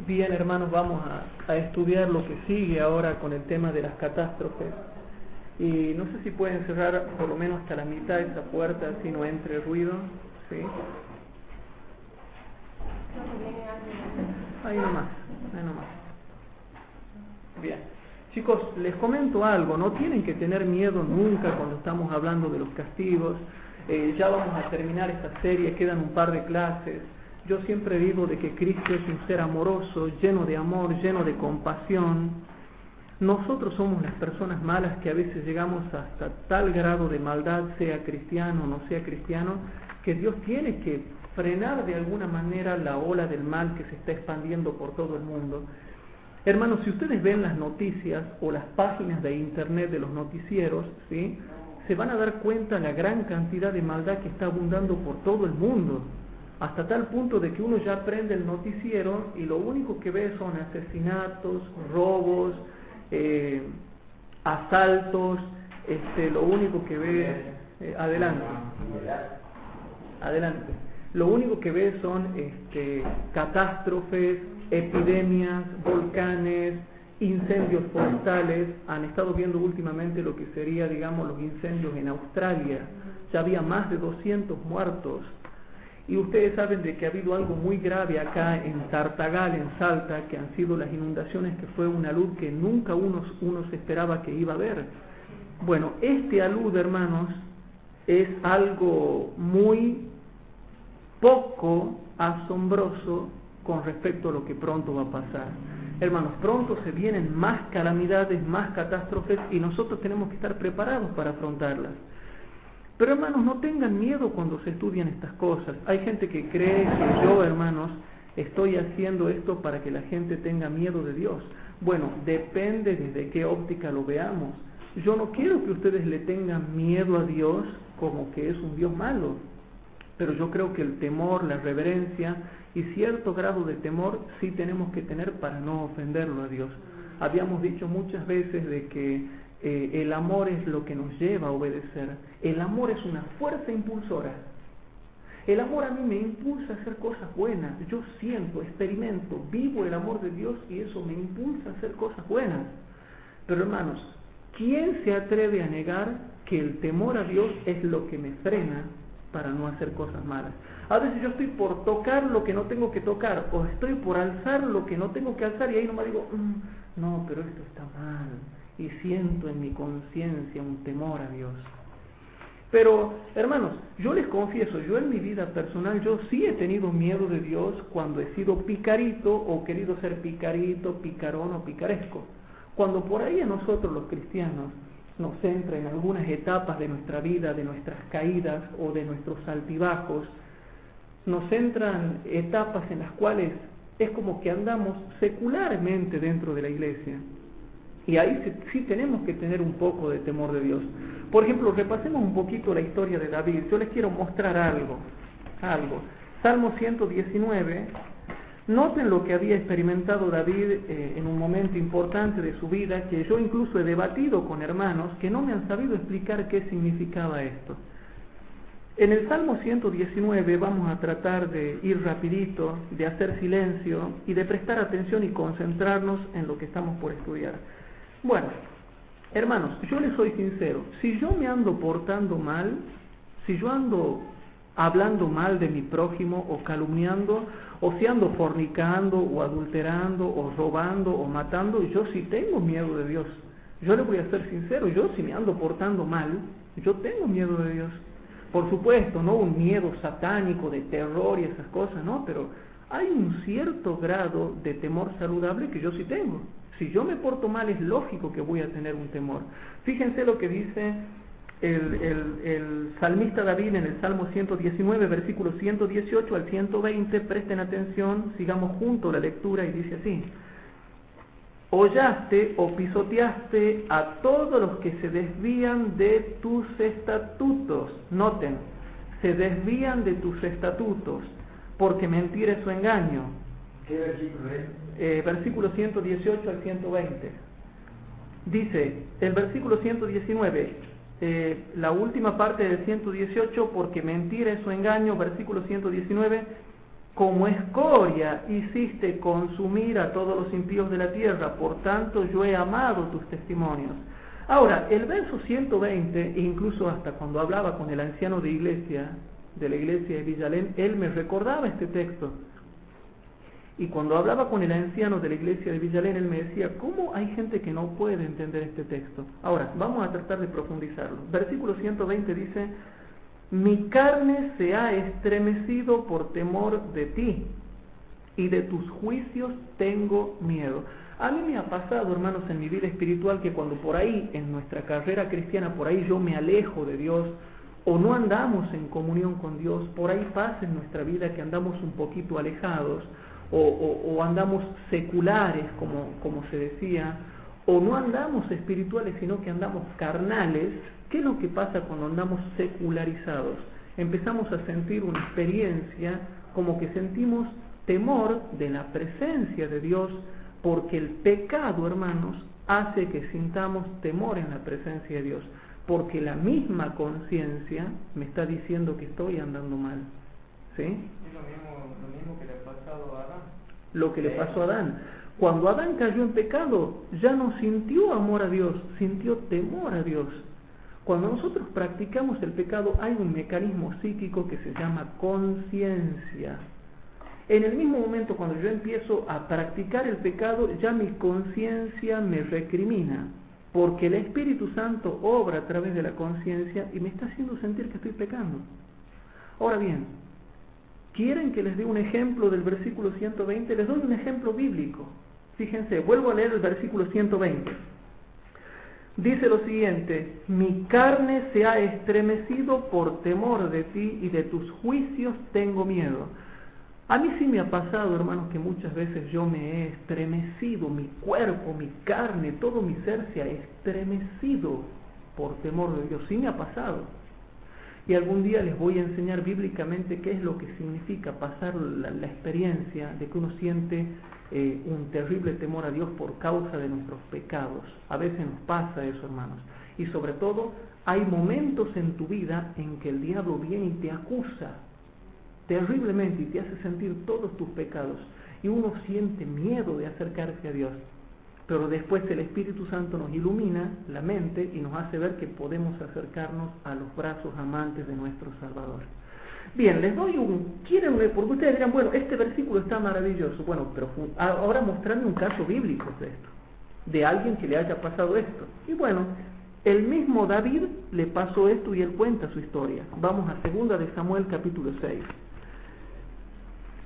Bien, hermanos, vamos a estudiar lo que sigue ahora con el tema de las catástrofes. Y no sé si pueden cerrar por lo menos hasta la mitad de esa puerta, así no entre ruido. ¿Sí? Ahí nomás. Bien. Chicos, les comento algo, no tienen que tener miedo nunca cuando estamos hablando de los castigos. Ya vamos a terminar esta serie, quedan un par de clases. Yo siempre digo de que Cristo es un ser amoroso, lleno de amor, lleno de compasión. Nosotros somos las personas malas que a veces llegamos hasta tal grado de maldad, sea cristiano o no sea cristiano, que Dios tiene que frenar de alguna manera la ola del mal que se está expandiendo por todo el mundo. Hermanos, si ustedes ven las noticias o las páginas de internet de los noticieros, ¿sí?, se van a dar cuenta la gran cantidad de maldad que está abundando por todo el mundo, hasta tal punto de que uno ya prende el noticiero y lo único que ve son asesinatos, robos, asaltos, lo único que ve, adelante, lo único que ve son catástrofes, epidemias, volcanes, incendios forestales. Han estado viendo últimamente lo que sería, digamos, los incendios en Australia. Ya había más de 200 muertos. Y ustedes saben de que ha habido algo muy grave acá en Tartagal, en Salta, que han sido las inundaciones, que fue una alud que nunca uno se esperaba que iba a haber. Bueno, alud, hermanos, es algo muy poco asombroso con respecto a lo que pronto va a pasar. Hermanos, pronto se vienen más calamidades, más catástrofes, y nosotros tenemos que estar preparados para afrontarlas. Pero hermanos, no tengan miedo cuando se estudian estas cosas. Hay gente que cree que yo, hermanos, estoy haciendo esto para que la gente tenga miedo de Dios. Bueno, depende desde qué óptica lo veamos. Yo no quiero que ustedes le tengan miedo a Dios como que es un Dios malo. Pero yo creo que el temor, la reverencia y cierto grado de temor sí tenemos que tener para no ofenderlo a Dios. Habíamos dicho muchas veces de que el amor es lo que nos lleva a obedecer. El amor es una fuerza impulsora. El amor a mí me impulsa a hacer cosas buenas. Yo siento, experimento, vivo el amor de Dios y eso me impulsa a hacer cosas buenas. Pero hermanos, ¿quién se atreve a negar que el temor a Dios es lo que me frena para no hacer cosas malas? A veces yo estoy por tocar lo que no tengo que tocar, o estoy por alzar lo que no tengo que alzar, y ahí nomás digo, no, pero esto está mal, y siento en mi conciencia un temor a Dios. Pero, hermanos, yo les confieso, yo en mi vida personal, yo sí he tenido miedo de Dios cuando he sido picarito, o querido ser picarito, picarón o picaresco. Cuando por ahí a nosotros los cristianos nos entra en algunas etapas de nuestra vida, de nuestras caídas o de nuestros altibajos, nos entran etapas en las cuales es como que andamos secularmente dentro de la iglesia. Y ahí sí tenemos que tener un poco de temor de Dios. Por ejemplo, repasemos un poquito la historia de David. Yo les quiero mostrar algo. Salmo 119. Noten lo que había experimentado David en un momento importante de su vida, que yo incluso he debatido con hermanos que no me han sabido explicar qué significaba esto. En el Salmo 119 vamos a tratar de ir rapidito, de hacer silencio y de prestar atención y concentrarnos en lo que estamos por estudiar. Bueno, hermanos, yo les soy sincero, si yo me ando portando mal, si yo ando hablando mal de mi prójimo o calumniando, o si ando fornicando o adulterando o robando o matando, yo sí tengo miedo de Dios. Yo les voy a ser sincero, yo si me ando portando mal, yo tengo miedo de Dios. Por supuesto, no un miedo satánico de terror y esas cosas, no, pero hay un cierto grado de temor saludable que yo sí tengo. Si yo me porto mal, es lógico que voy a tener un temor. Fíjense lo que dice el salmista David en el Salmo 119, versículos 118 al 120. Presten atención, sigamos juntos la lectura, y dice así: hollaste o pisoteaste a todos los que se desvían de tus estatutos. Noten, se desvían de tus estatutos, porque mentira es su engaño. ¿Qué versículo es? Versículo 118 al 120. Dice, el versículo 119, la última parte del 118, porque mentira es su engaño, versículo 119, como escoria hiciste consumir a todos los impíos de la tierra, por tanto yo he amado tus testimonios. Ahora, el verso 120, incluso hasta cuando hablaba con el anciano de la iglesia de Villalén, él me recordaba este texto. Y cuando hablaba con el anciano de la iglesia de Villalén, él me decía, ¿cómo hay gente que no puede entender este texto? Ahora, vamos a tratar de profundizarlo. Versículo 120 dice, mi carne se ha estremecido por temor de ti, y de tus juicios tengo miedo. A mí me ha pasado, hermanos, en mi vida espiritual, que cuando por ahí, en nuestra carrera cristiana, por ahí yo me alejo de Dios, o no andamos en comunión con Dios, por ahí pasa en nuestra vida que andamos un poquito alejados, o andamos seculares, como se decía, o no andamos espirituales, sino que andamos carnales. ¿Qué es lo que pasa cuando andamos secularizados? Empezamos a sentir una experiencia como que sentimos temor de la presencia de Dios, porque el pecado, hermanos, hace que sintamos temor en la presencia de Dios, porque la misma conciencia me está diciendo que estoy andando mal. ¿Sí? Es lo mismo que le ha pasado a Adán. Lo que le pasó a Adán. Cuando Adán cayó en pecado, ya no sintió amor a Dios, sintió temor a Dios. Cuando nosotros practicamos el pecado, hay un mecanismo psíquico que se llama conciencia. En el mismo momento, cuando yo empiezo a practicar el pecado, ya mi conciencia me recrimina, porque el Espíritu Santo obra a través de la conciencia y me está haciendo sentir que estoy pecando. Ahora bien, ¿quieren que les dé un ejemplo del versículo 120? Les doy un ejemplo bíblico. Fíjense, vuelvo a leer el versículo 120. Dice lo siguiente, mi carne se ha estremecido por temor de ti y de tus juicios tengo miedo. A mí sí me ha pasado, hermanos, que muchas veces yo me he estremecido, mi cuerpo, mi carne, todo mi ser se ha estremecido por temor de Dios. Sí me ha pasado. Y algún día les voy a enseñar bíblicamente qué es lo que significa pasar la experiencia de que uno siente un terrible temor a Dios por causa de nuestros pecados. A veces nos pasa eso, hermanos. Y sobre todo, hay momentos en tu vida en que el diablo viene y te acusa terriblemente y te hace sentir todos tus pecados. Y uno siente miedo de acercarse a Dios. Pero después el Espíritu Santo nos ilumina la mente y nos hace ver que podemos acercarnos a los brazos amantes de nuestro Salvador. Bien, les doy ¿quieren ver? Porque ustedes dirán, bueno, este versículo está maravilloso. Bueno, pero ahora mostrarme un caso bíblico de esto, de alguien que le haya pasado esto. Y bueno, el mismo David le pasó esto y él cuenta su historia. Vamos a 2 de Samuel capítulo 6.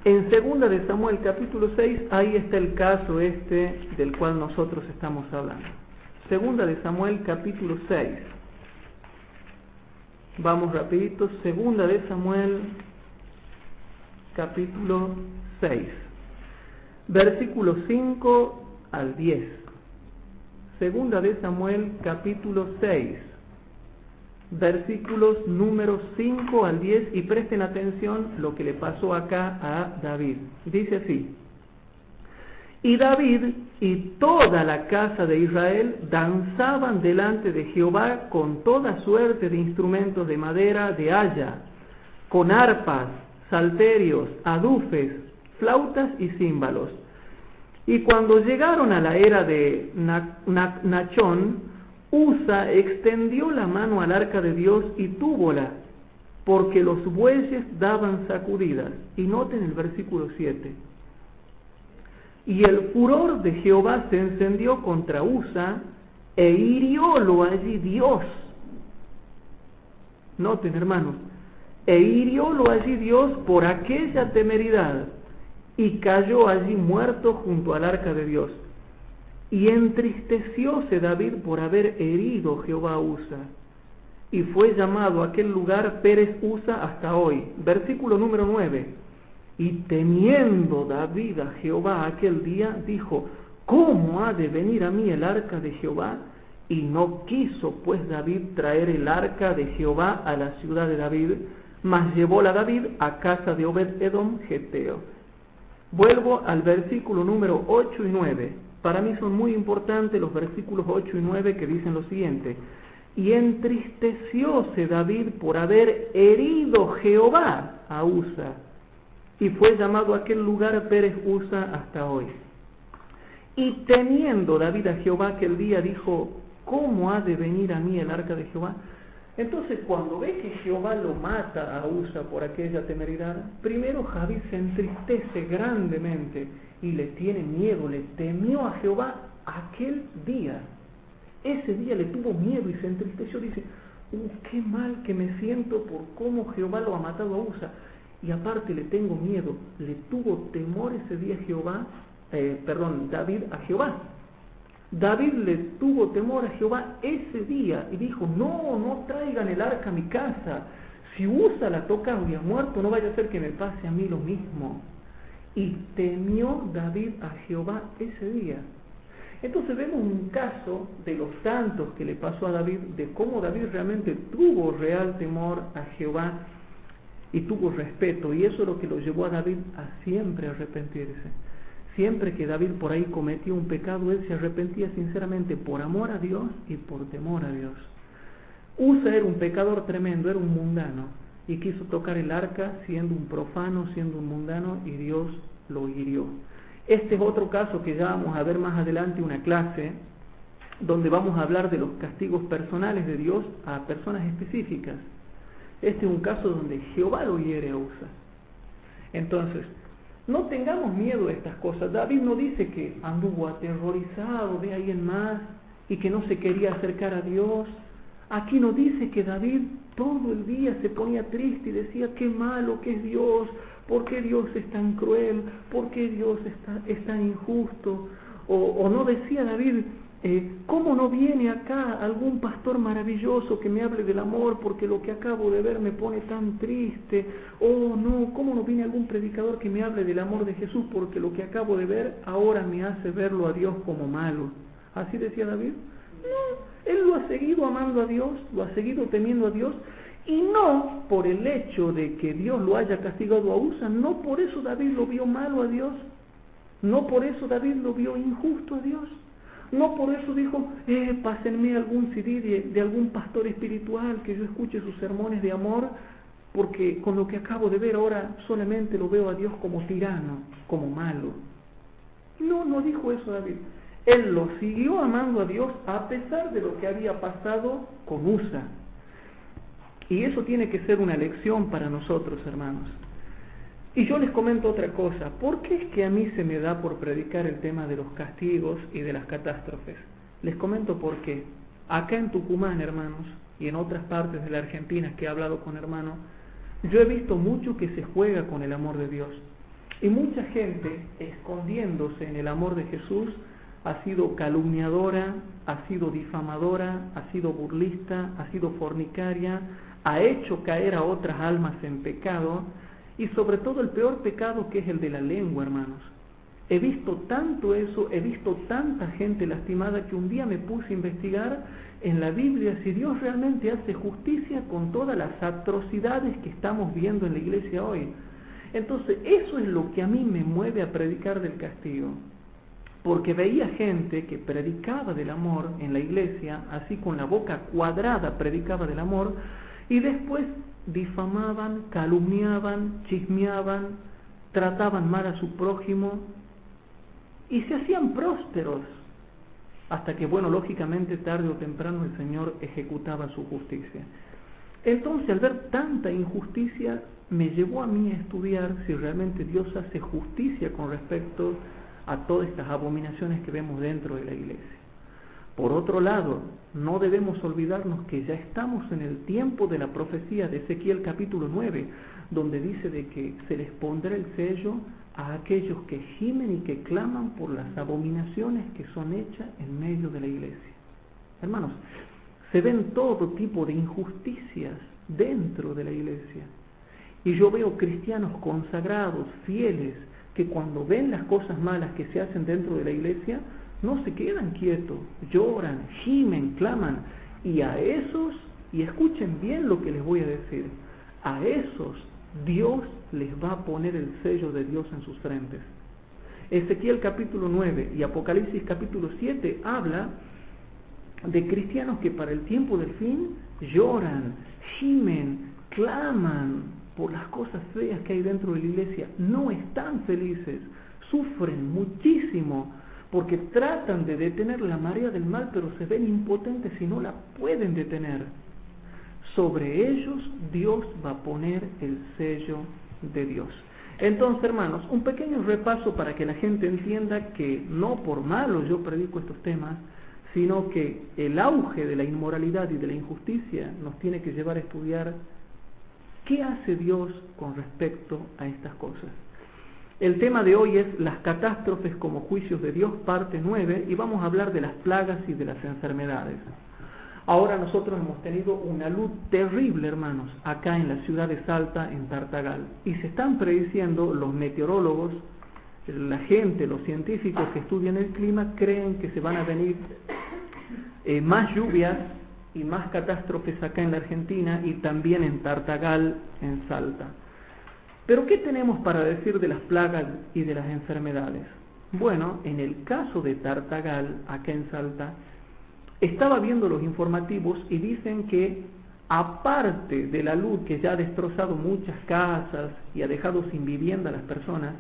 En 2 de Samuel capítulo 6, ahí está el caso del cual nosotros estamos hablando. 2 de Samuel capítulo 6. Vamos rapidito, 2 de Samuel capítulo 6. Versículos 5 al 10. 2 de Samuel capítulo 6. Versículos números 5 al 10 y presten atención lo que le pasó acá a David. Dice así: y David y toda la casa de Israel danzaban delante de Jehová con toda suerte de instrumentos de madera de haya, con arpas, salterios, adufes, flautas y címbalos. Y cuando llegaron a la era de Nachón, Usa extendió la mano al arca de Dios y túvola, porque los bueyes daban sacudidas. Y noten el versículo 7. Y el furor de Jehová se encendió contra Usa, e hiriólo allí Dios. Noten, hermanos, e hiriólo allí Dios por aquella temeridad, y cayó allí muerto junto al arca de Dios. Y entristecióse David por haber herido Jehová a Usa, y fue llamado aquel lugar Pérez Usa hasta hoy. Versículo número 9. Y temiendo David a Jehová aquel día, dijo: ¿cómo ha de venir a mí el arca de Jehová? Y no quiso pues David traer el arca de Jehová a la ciudad de David, mas llevóla David a casa de Obed-Edom Geteo. Vuelvo al versículo número 8 y 9. Para mí son muy importantes los versículos 8 y 9 que dicen lo siguiente: y entristecióse David por haber herido Jehová a Usa, y fue llamado aquel lugar Pérez Usa hasta hoy. Y temiendo David a Jehová aquel día, dijo: ¿cómo ha de venir a mí el arca de Jehová? Entonces, cuando ve que Jehová lo mata a Usa por aquella temeridad, primero David se entristece grandemente y le tiene miedo, le temió a Jehová aquel día. Ese día le tuvo miedo y se entristeció, dice: qué mal que me siento por cómo Jehová lo ha matado a Usa. Y aparte le tengo miedo, le tuvo temor ese día David a Jehová. David le tuvo temor a Jehová ese día y dijo: no traigan el arca a mi casa. Si Usa la toca y ha muerto, no vaya a ser que me pase a mí lo mismo. Y temió David a Jehová ese día. Entonces vemos un caso de los santos que le pasó a David, de cómo David realmente tuvo real temor a Jehová y tuvo respeto, y eso es lo que lo llevó a David a siempre arrepentirse. Siempre que David por ahí cometió un pecado, él se arrepentía sinceramente por amor a Dios y por temor a Dios. Usa era un pecador tremendo, era un mundano, y quiso tocar el arca siendo un profano, siendo un mundano, y Dios lo hirió. Este es otro caso que ya vamos a ver más adelante, una clase donde vamos a hablar de los castigos personales de Dios a personas específicas. Este es un caso donde Jehová lo hiere a Usa. Entonces, no tengamos miedo de estas cosas. David no dice que anduvo aterrorizado de ahí en más y que no se quería acercar a Dios. Aquí no dice que David todo el día se ponía triste y decía: qué malo que es Dios, ¿por qué Dios es tan cruel? ¿Por qué Dios es tan injusto? O no decía David: ¿cómo no viene acá algún pastor maravilloso que me hable del amor, porque lo que acabo de ver me pone tan triste? Oh no, ¿cómo no viene algún predicador que me hable del amor de Jesús, porque lo que acabo de ver ahora me hace verlo a Dios como malo? ¿Así decía David? No, él lo ha seguido amando a Dios, lo ha seguido temiendo a Dios, y no por el hecho de que Dios lo haya castigado a Usa, no por eso David lo vio malo a Dios, no por eso David lo vio injusto a Dios. No por eso dijo: pásenme algún CD de algún pastor espiritual que yo escuche sus sermones de amor, porque con lo que acabo de ver ahora solamente lo veo a Dios como tirano, como malo. No dijo eso David. Él lo siguió amando a Dios a pesar de lo que había pasado con Usa. Y eso tiene que ser una lección para nosotros, hermanos. Y yo les comento otra cosa: ¿por qué es que a mí se me da por predicar el tema de los castigos y de las catástrofes? Les comento por qué. Acá en Tucumán, hermanos, y en otras partes de la Argentina que he hablado con hermanos, yo he visto mucho que se juega con el amor de Dios. Y mucha gente, escondiéndose en el amor de Jesús, ha sido calumniadora, ha sido difamadora, ha sido burlista, ha sido fornicaria, ha hecho caer a otras almas en pecado, y sobre todo el peor pecado, que es el de la lengua, hermanos. He visto tanto eso, he visto tanta gente lastimada, que un día me puse a investigar en la Biblia si Dios realmente hace justicia con todas las atrocidades que estamos viendo en la iglesia hoy. Entonces, eso es lo que a mí me mueve a predicar del castigo. Porque veía gente que predicaba del amor en la iglesia, así con la boca cuadrada predicaba del amor, y después difamaban, calumniaban, chismeaban, trataban mal a su prójimo y se hacían prósperos, hasta que, bueno, lógicamente tarde o temprano el Señor ejecutaba su justicia. Entonces, al ver tanta injusticia, me llevó a mí a estudiar si realmente Dios hace justicia con respecto a todas estas abominaciones que vemos dentro de la iglesia. Por otro lado, no debemos olvidarnos que ya estamos en el tiempo de la profecía de Ezequiel capítulo 9, donde dice de que se les pondrá el sello a aquellos que gimen y que claman por las abominaciones que son hechas en medio de la iglesia. Hermanos, se ven todo tipo de injusticias dentro de la iglesia. Y yo veo cristianos consagrados, fieles, que cuando ven las cosas malas que se hacen dentro de la iglesia, no se quedan quietos, lloran, gimen, claman, y a esos, y escuchen bien lo que les voy a decir, a esos Dios les va a poner el sello de Dios en sus frentes. Ezequiel capítulo 9 y Apocalipsis capítulo 7 habla de cristianos que para el tiempo del fin lloran, gimen, claman por las cosas feas que hay dentro de la iglesia, no están felices, sufren muchísimo, porque tratan de detener la marea del mal, pero se ven impotentes y no la pueden detener. Sobre ellos Dios va a poner el sello de Dios. Entonces, hermanos, un pequeño repaso para que la gente entienda que no por malo yo predico estos temas, sino que el auge de la inmoralidad y de la injusticia nos tiene que llevar a estudiar qué hace Dios con respecto a estas cosas. El tema de hoy es las catástrofes como juicios de Dios, parte 9, y vamos a hablar de las plagas y de las enfermedades. Ahora nosotros hemos tenido una luz terrible, hermanos, acá en la ciudad de Salta, en Tartagal, y se están prediciendo, los meteorólogos, la gente, los científicos que estudian el clima, creen que se van a venir más lluvias y más catástrofes acá en la Argentina y también en Tartagal, en Salta. Pero ¿qué tenemos para decir de las plagas y de las enfermedades? Bueno, en el caso de Tartagal, acá en Salta, estaba viendo los informativos y dicen que aparte de la luz que ya ha destrozado muchas casas y ha dejado sin vivienda a las personas,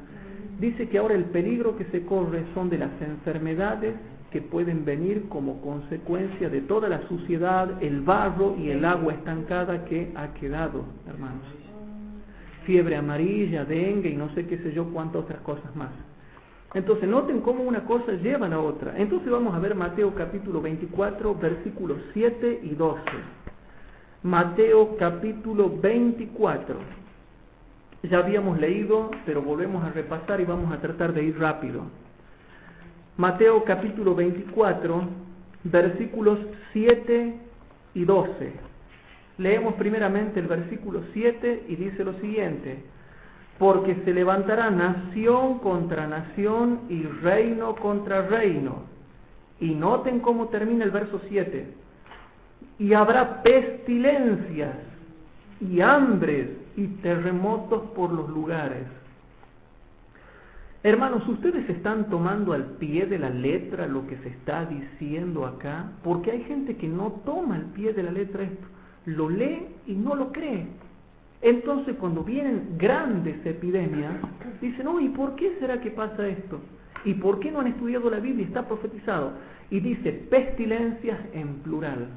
dice que ahora el peligro que se corre son de las enfermedades que pueden venir como consecuencia de toda la suciedad, el barro y el agua estancada que ha quedado, hermanos. Fiebre amarilla, dengue y no sé qué sé yo cuántas otras cosas más. Entonces noten cómo una cosa lleva a la otra. Entonces vamos a ver Mateo capítulo 24, versículos 7 y 12. Mateo capítulo 24. Ya habíamos leído, pero volvemos a repasar y vamos a tratar de ir rápido. Mateo capítulo 24, versículos 7 y 12. Leemos primeramente el versículo 7 y dice lo siguiente: porque se levantará nación contra nación y reino contra reino. Y noten cómo termina el verso 7. Y habrá pestilencias y hambres y terremotos por los lugares. Hermanos, ¿ustedes están tomando al pie de la letra lo que se está diciendo acá? Porque hay gente que no toma al pie de la letra esto, lo lee y no lo cree. Entonces cuando vienen grandes epidemias, dicen, ¿y por qué será que pasa esto? ¿Y por qué no han estudiado la Biblia? Está profetizado. Y dice pestilencias en plural,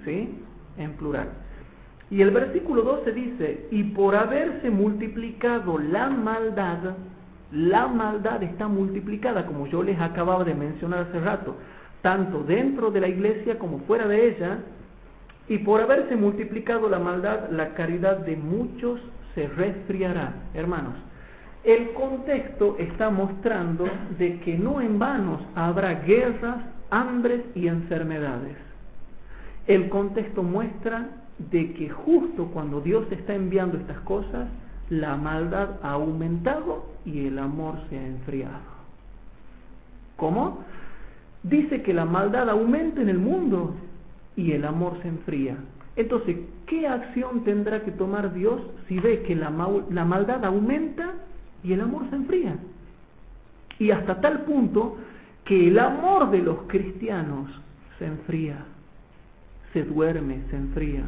¿sí? En plural. Y el versículo 12 dice, y por haberse multiplicado la maldad está multiplicada, como yo les acababa de mencionar hace rato, tanto dentro de la iglesia como fuera de ella. Y por haberse multiplicado la maldad, la caridad de muchos se resfriará. Hermanos, el contexto está mostrando de que no en vano habrá guerras, hambres y enfermedades. El contexto muestra de que justo cuando Dios está enviando estas cosas, la maldad ha aumentado y el amor se ha enfriado. ¿Cómo? Dice que la maldad aumenta en el mundo y el amor se enfría. Entonces, ¿qué acción tendrá que tomar Dios si ve que la maldad aumenta y el amor se enfría? Y hasta tal punto que el amor de los cristianos se enfría, se duerme, se enfría.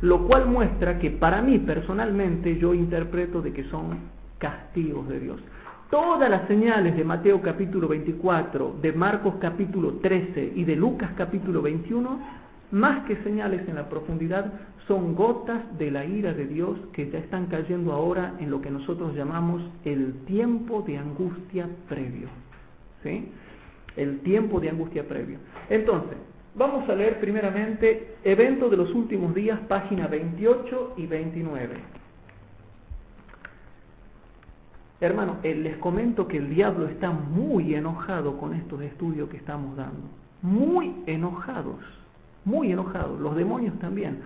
Lo cual muestra que para mí personalmente yo interpreto de que son castigos de Dios. Todas las señales de Mateo capítulo 24, de Marcos capítulo 13 y de Lucas capítulo 21, más que señales en la profundidad, son gotas de la ira de Dios que ya están cayendo ahora en lo que nosotros llamamos el tiempo de angustia previo. ¿Sí? El tiempo de angustia previo. Entonces, vamos a leer primeramente Eventos de los Últimos Días, página 28 y 29. Hermano, les comento que el diablo está muy enojado con estos estudios que estamos dando. Muy enojados. Muy enojados, los demonios también,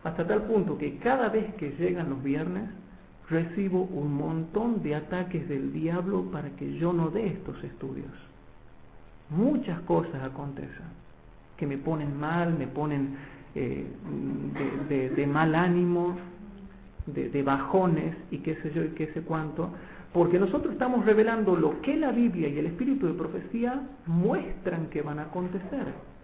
hasta tal punto que cada vez que llegan los viernes recibo un montón de ataques del diablo para que yo no dé estos estudios. Muchas cosas acontecen que me ponen mal, me ponen de mal ánimo, de bajones y qué sé yo y qué sé cuánto, porque nosotros estamos revelando lo que la Biblia y el espíritu de profecía muestran que van a acontecer.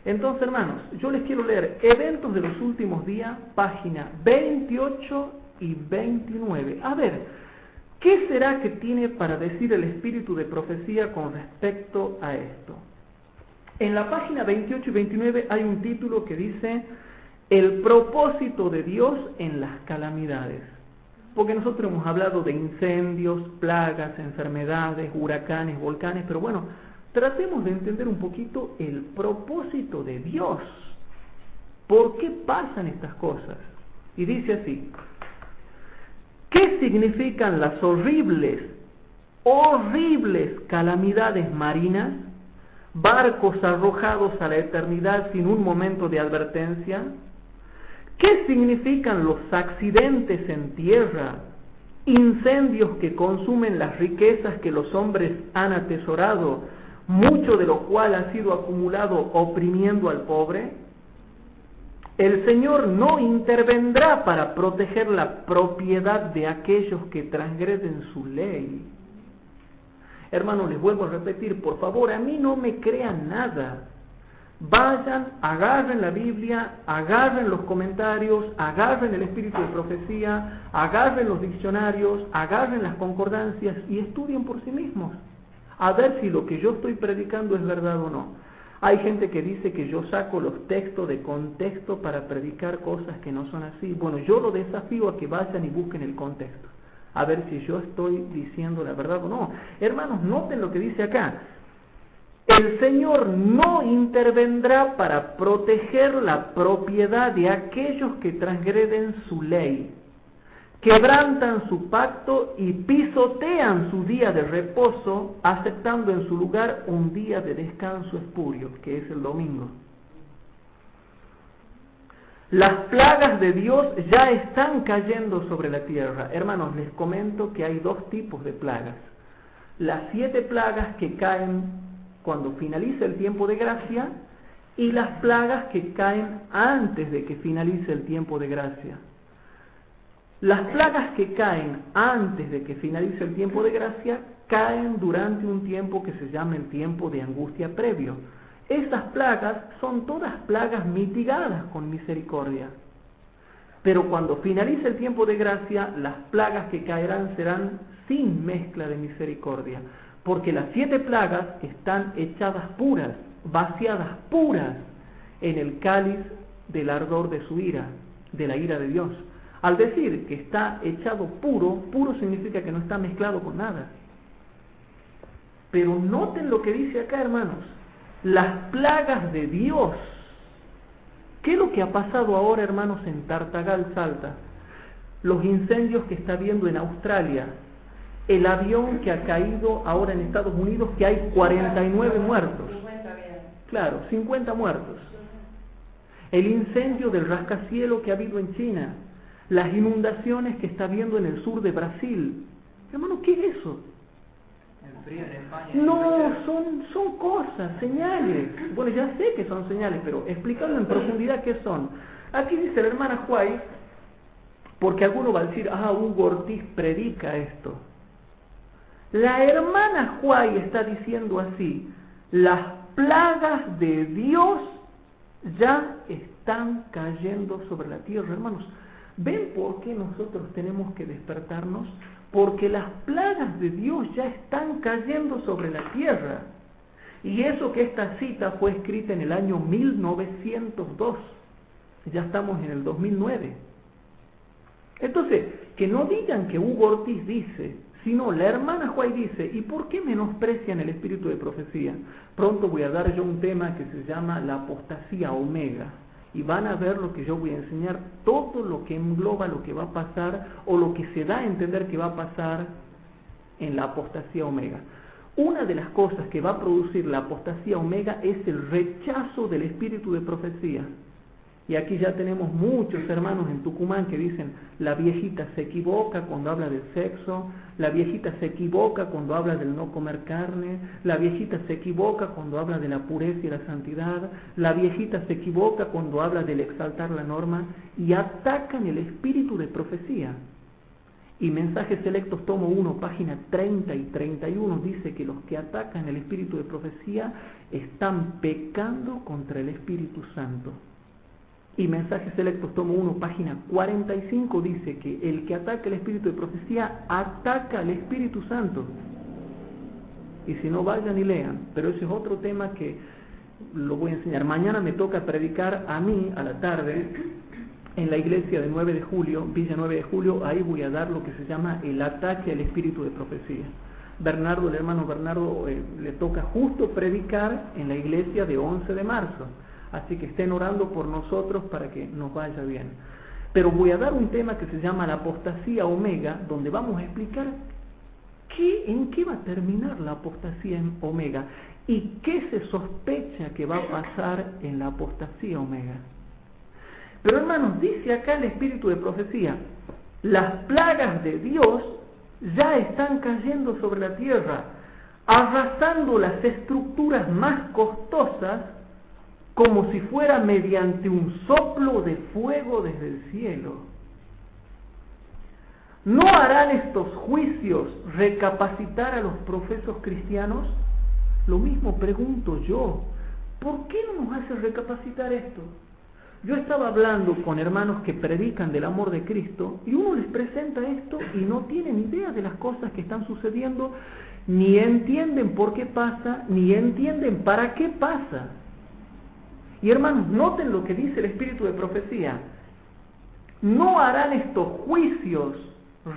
Entonces, hermanos, yo les quiero leer Eventos de los Últimos Días, página 28 y 29. A ver, ¿qué será que tiene para decir el espíritu de profecía con respecto a esto? En la página 28 y 29 hay un título que dice: el propósito de Dios en las calamidades. Porque nosotros hemos hablado de incendios, plagas, enfermedades, huracanes, volcanes, pero bueno, tratemos de entender un poquito el propósito de Dios. ¿Por qué pasan estas cosas? Y dice así: ¿qué significan las horribles calamidades marinas? Barcos arrojados a la eternidad sin un momento de advertencia. ¿Qué significan los accidentes en tierra? Incendios que consumen las riquezas que los hombres han atesorado, mucho de lo cual ha sido acumulado oprimiendo al pobre. El Señor no intervendrá para proteger la propiedad de aquellos que transgreden su ley. Hermanos, les vuelvo a repetir, por favor, a mí no me crean nada. Vayan, agarren la Biblia, agarren los comentarios, agarren el espíritu de profecía, agarren los diccionarios, agarren las concordancias y estudien por sí mismos, a ver si lo que yo estoy predicando es verdad o no. Hay gente que dice que yo saco los textos de contexto para predicar cosas que no son así. Bueno, yo lo desafío a que vayan y busquen el contexto, a ver si yo estoy diciendo la verdad o no. Hermanos, noten lo que dice acá: el Señor no intervendrá para proteger la propiedad de aquellos que transgreden su ley, quebrantan su pacto y pisotean su día de reposo, aceptando en su lugar un día de descanso espurio, que es el domingo. Las plagas de Dios ya están cayendo sobre la tierra. Hermanos, les comento que hay dos tipos de plagas. Las 7 plagas que caen cuando finaliza el tiempo de gracia y las plagas que caen antes de que finalice el tiempo de gracia. Las plagas que caen antes de que finalice el tiempo de gracia caen durante un tiempo que se llama el tiempo de angustia previo. Esas plagas son todas plagas mitigadas con misericordia. Pero cuando finalice el tiempo de gracia, las plagas que caerán serán sin mezcla de misericordia. Porque las 7 plagas están echadas puras, vaciadas puras en el cáliz del ardor de su ira, de la ira de Dios. Al decir que está echado puro, puro significa que no está mezclado con nada. Pero noten lo que dice acá, hermanos: las plagas de Dios. ¿Qué es lo que ha pasado ahora, hermanos, en Tartagal, Salta? Los incendios que está habiendo en Australia. El avión que ha caído ahora en Estados Unidos, que hay 49 muertos. Claro, 50 muertos. El incendio del rascacielos que ha habido en China. Las inundaciones que está habiendo en el sur de Brasil. Hermano, ¿qué es eso? No, son cosas, señales. Bueno, ya sé que son señales, pero explicando en profundidad qué son. Aquí dice la hermana Juay, porque alguno va a decir: Hugo Ortiz predica esto. La hermana Juay está diciendo así: las plagas de Dios ya están cayendo sobre la tierra. Hermanos, ¿ven por qué nosotros tenemos que despertarnos? Porque las plagas de Dios ya están cayendo sobre la tierra. Y eso que esta cita fue escrita en el año 1902. Ya estamos en el 2009. Entonces, que no digan que Hugo Ortiz dice, sino la hermana Juay dice. ¿Y por qué menosprecian el espíritu de profecía? Pronto voy a dar yo un tema que se llama la apostasía omega. Y van a ver lo que yo voy a enseñar, todo lo que engloba lo que va a pasar, o lo que se da a entender que va a pasar en la apostasía omega. Una de las cosas que va a producir la apostasía omega es el rechazo del espíritu de profecía. Y aquí ya tenemos muchos hermanos en Tucumán que dicen: la viejita se equivoca cuando habla del sexo, la viejita se equivoca cuando habla del no comer carne, la viejita se equivoca cuando habla de la pureza y la santidad, la viejita se equivoca cuando habla del exaltar la norma, y atacan el espíritu de profecía. Y Mensajes Selectos, tomo 1, página 30 y 31, dice que los que atacan el espíritu de profecía están pecando contra el Espíritu Santo. y Mensajes Selectos, tomo 1, página 45, dice que el que ataca el espíritu de profecía ataca al Espíritu Santo. Y si no, vayan y lean. Pero ese es otro tema que lo voy a enseñar. Mañana me toca predicar a mí, a la tarde, en la iglesia de 9 de julio, Villa 9 de julio. Ahí voy a dar lo que se llama el ataque al espíritu de profecía. Bernardo, el hermano Bernardo, le toca justo predicar en la iglesia de 11 de marzo. Así que estén orando por nosotros para que nos vaya bien. Pero voy a dar un tema que se llama la apostasía omega, donde vamos a explicar en qué va a terminar la apostasía en omega y qué se sospecha que va a pasar en la apostasía omega. Pero hermanos, dice acá el espíritu de profecía, las plagas de Dios ya están cayendo sobre la tierra, arrasando las estructuras más costosas como si fuera mediante un soplo de fuego desde el cielo. ¿No harán estos juicios recapacitar a los profesos cristianos? Lo mismo pregunto yo, ¿por qué no nos hace recapacitar esto? Yo estaba hablando con hermanos que predican del amor de Cristo y uno les presenta esto y no tienen idea de las cosas que están sucediendo, ni entienden por qué pasa, ni entienden para qué pasa. Y hermanos, noten lo que dice el espíritu de profecía. ¿No harán estos juicios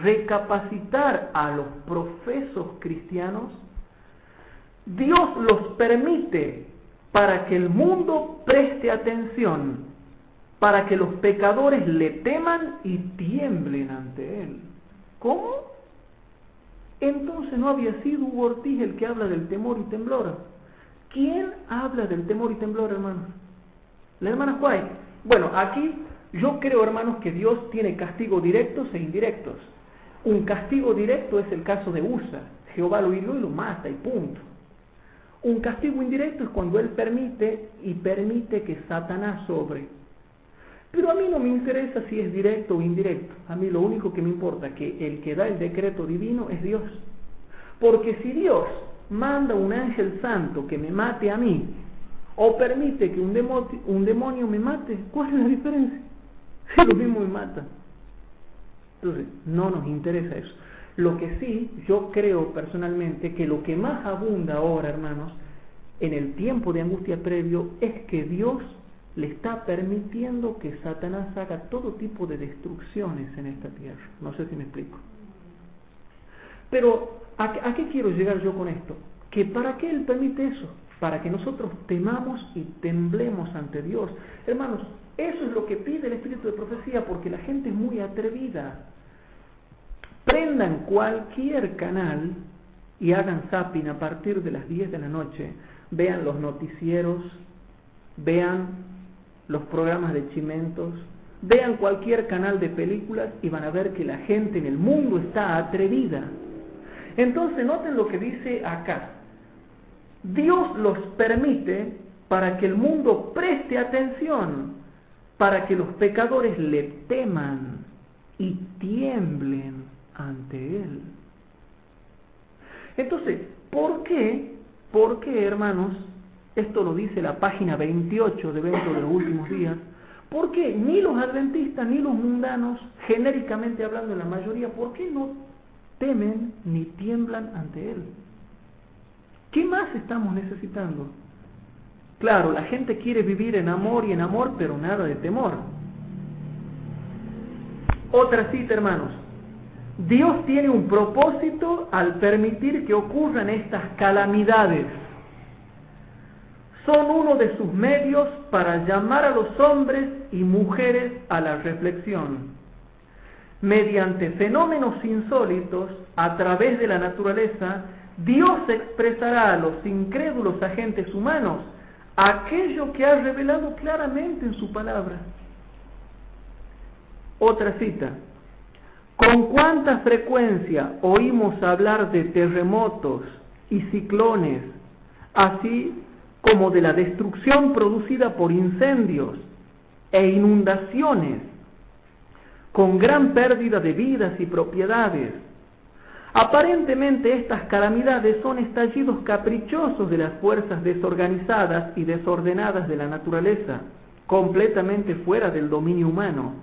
recapacitar a los profesos cristianos? Dios los permite para que el mundo preste atención, para que los pecadores le teman y tiemblen ante Él. ¿Cómo? Entonces no había sido Hugo Ortiz el que habla del temor y temblor. ¿Quién habla del temor y temblor, hermanos? La hermana White. Bueno, aquí yo creo, hermanos, que Dios tiene castigos directos e indirectos. Un castigo directo es el caso de Usa. Jehová lo hirió y lo mata y punto. Un castigo indirecto es cuando Él permite que Satanás sobre. Pero a mí no me interesa si es directo o indirecto. A mí lo único que me importa es que el que da el decreto divino es Dios. Porque si Dios manda un ángel santo que me mate a mí, o permite que un demonio me mate, ¿cuál es la diferencia? Si lo mismo me mata. Entonces, no nos interesa eso. Lo que sí, yo creo personalmente que lo que más abunda ahora, hermanos, en el tiempo de angustia previo, es que Dios le está permitiendo que Satanás haga todo tipo de destrucciones en esta tierra. No sé si me explico. Pero, ¿a qué quiero llegar yo con esto? Que ¿para qué Él permite eso? Para que nosotros temamos y temblemos ante Dios. Hermanos, eso es lo que pide el espíritu de profecía, porque la gente es muy atrevida. Prendan cualquier canal y hagan zapping a partir de las 10 de la noche. Vean los noticieros, vean los programas de chimentos, vean cualquier canal de películas y van a ver que la gente en el mundo está atrevida. Entonces noten lo que dice acá. Dios los permite para que el mundo preste atención, para que los pecadores le teman y tiemblen ante Él. Entonces, ¿por qué, hermanos? Esto lo dice la página 28 de Evento de los Últimos Días. ¿Por qué ni los adventistas ni los mundanos, genéricamente hablando en la mayoría, por qué no temen ni tiemblan ante Él? ¿Qué más estamos necesitando? Claro, la gente quiere vivir en amor y en amor, pero nada de temor. Otra cita, hermanos. Dios tiene un propósito al permitir que ocurran estas calamidades. Son uno de sus medios para llamar a los hombres y mujeres a la reflexión. Mediante fenómenos insólitos, a través de la naturaleza, Dios expresará a los incrédulos agentes humanos aquello que ha revelado claramente en su palabra. Otra cita. ¿Con cuánta frecuencia oímos hablar de terremotos y ciclones, así como de la destrucción producida por incendios e inundaciones, con gran pérdida de vidas y propiedades? Aparentemente estas calamidades son estallidos caprichosos de las fuerzas desorganizadas y desordenadas de la naturaleza. completamente fuera del dominio humano,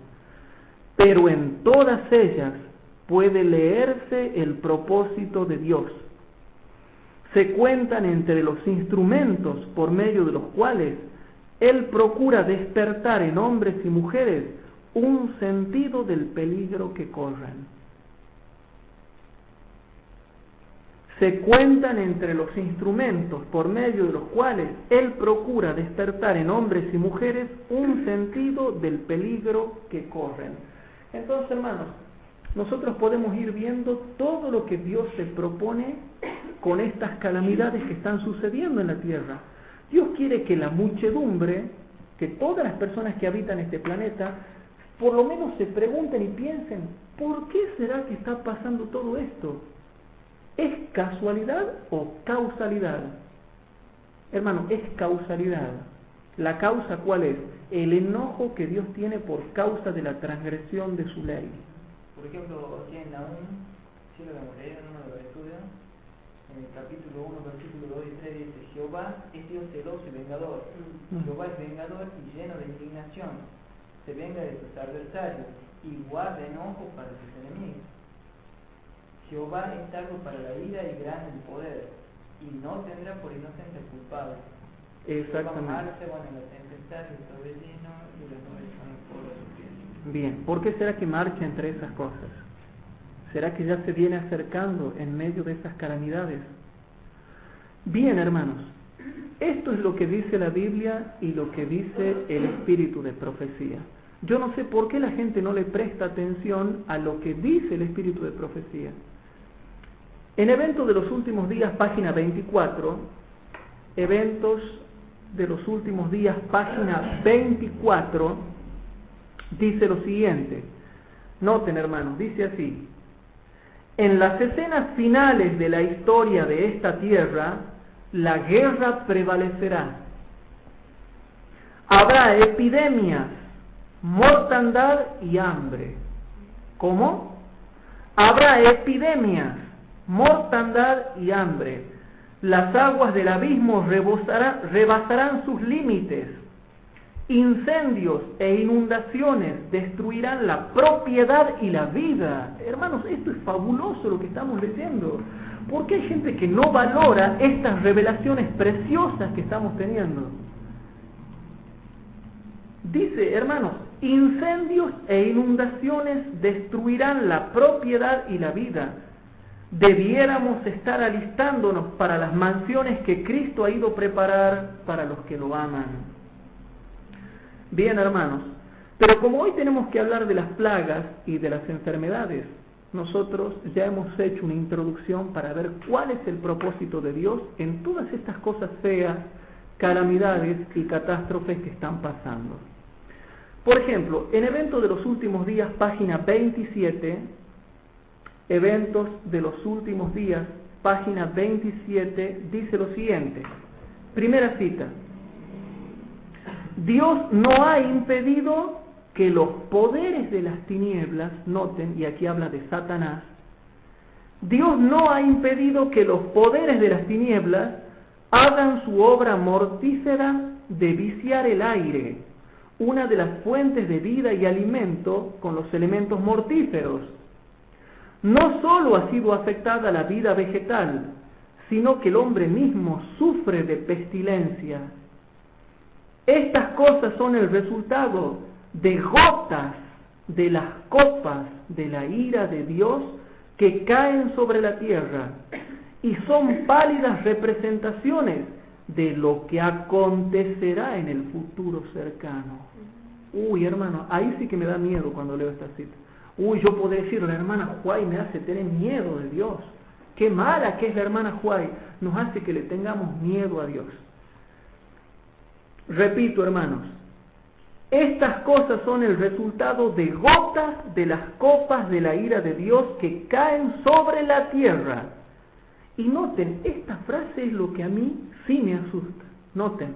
pero en todas ellas puede leerse el propósito de Dios. Se cuentan entre los instrumentos por medio de los cuales Él procura despertar en hombres y mujeres un sentido del peligro que corren. Se cuentan entre los instrumentos por medio de los cuales Él procura despertar en hombres y mujeres un sentido del peligro que corren. Entonces, hermanos, nosotros podemos ir viendo todo lo que Dios se propone con estas calamidades que están sucediendo en la tierra. Dios quiere que la muchedumbre, que todas las personas que habitan este planeta, por lo menos se pregunten y piensen, ¿por qué será que está pasando todo esto? ¿Es casualidad o causalidad? Hermano, es causalidad. ¿La causa cuál es? El enojo que Dios tiene por causa de la transgresión de su ley. Por ejemplo, aquí en Nahum, si lo vamos a leer en uno de los estudios, en el capítulo 1, versículo 2 y 3 dice: Jehová es Dios celoso y vengador. Jehová es vengador y lleno de indignación. Se venga de sus adversarios y guarda enojo para sus enemigos. Jehová es tardo para la ira y grande en poder, y no tendrá por inocente al culpable. Exactamente. La tempestad, el torbellino y las nubes son por los pies. Bien, ¿por qué será que marcha entre esas cosas? ¿Será que ya se viene acercando en medio de esas calamidades? Bien, hermanos, esto es lo que dice la Biblia y lo que dice el espíritu de profecía. Yo no sé por qué la gente no le presta atención a lo que dice el espíritu de profecía. En Eventos de los Últimos Días, página 24, Eventos de los Últimos Días, página 24, dice lo siguiente. Noten, hermanos, dice así: en las escenas finales de la historia de esta tierra, la guerra prevalecerá. Habrá epidemias, mortandad y hambre. ¿Cómo? Habrá epidemias, mortandad y hambre. Las aguas del abismo rebasarán sus límites. Incendios e inundaciones destruirán la propiedad y la vida. Hermanos, esto es fabuloso lo que estamos leyendo. Porque hay gente que no valora estas revelaciones preciosas que estamos teniendo. Dice, hermanos, incendios e inundaciones destruirán la propiedad y la vida. Debiéramos estar alistándonos para las mansiones que Cristo ha ido a preparar para los que lo aman. Bien, hermanos, pero como hoy tenemos que hablar de las plagas y de las enfermedades, nosotros ya hemos hecho una introducción para ver cuál es el propósito de Dios en todas estas cosas feas, calamidades y catástrofes que están pasando. Por ejemplo, en Eventos de los Últimos Días, página 27, Eventos de los Últimos Días, página 27, dice lo siguiente. Primera cita. Dios no ha impedido que los poderes de las tinieblas, noten, y aquí habla de Satanás, Dios no ha impedido que los poderes de las tinieblas hagan su obra mortífera de viciar el aire, una de las fuentes de vida y alimento con los elementos mortíferos. No solo ha sido afectada la vida vegetal, sino que el hombre mismo sufre de pestilencia. Estas cosas son el resultado de gotas de las copas de la ira de Dios que caen sobre la tierra y son pálidas representaciones de lo que acontecerá en el futuro cercano. Uy, hermano, ahí sí que me da miedo cuando leo esta cita. Uy, yo puedo decir, la hermana Huay me hace tener miedo de Dios. Qué mala que es la hermana Huay, nos hace que le tengamos miedo a Dios. Repito, hermanos, estas cosas son el resultado de gotas de las copas de la ira de Dios que caen sobre la tierra. Y noten, esta frase es lo que a mí sí me asusta. Noten,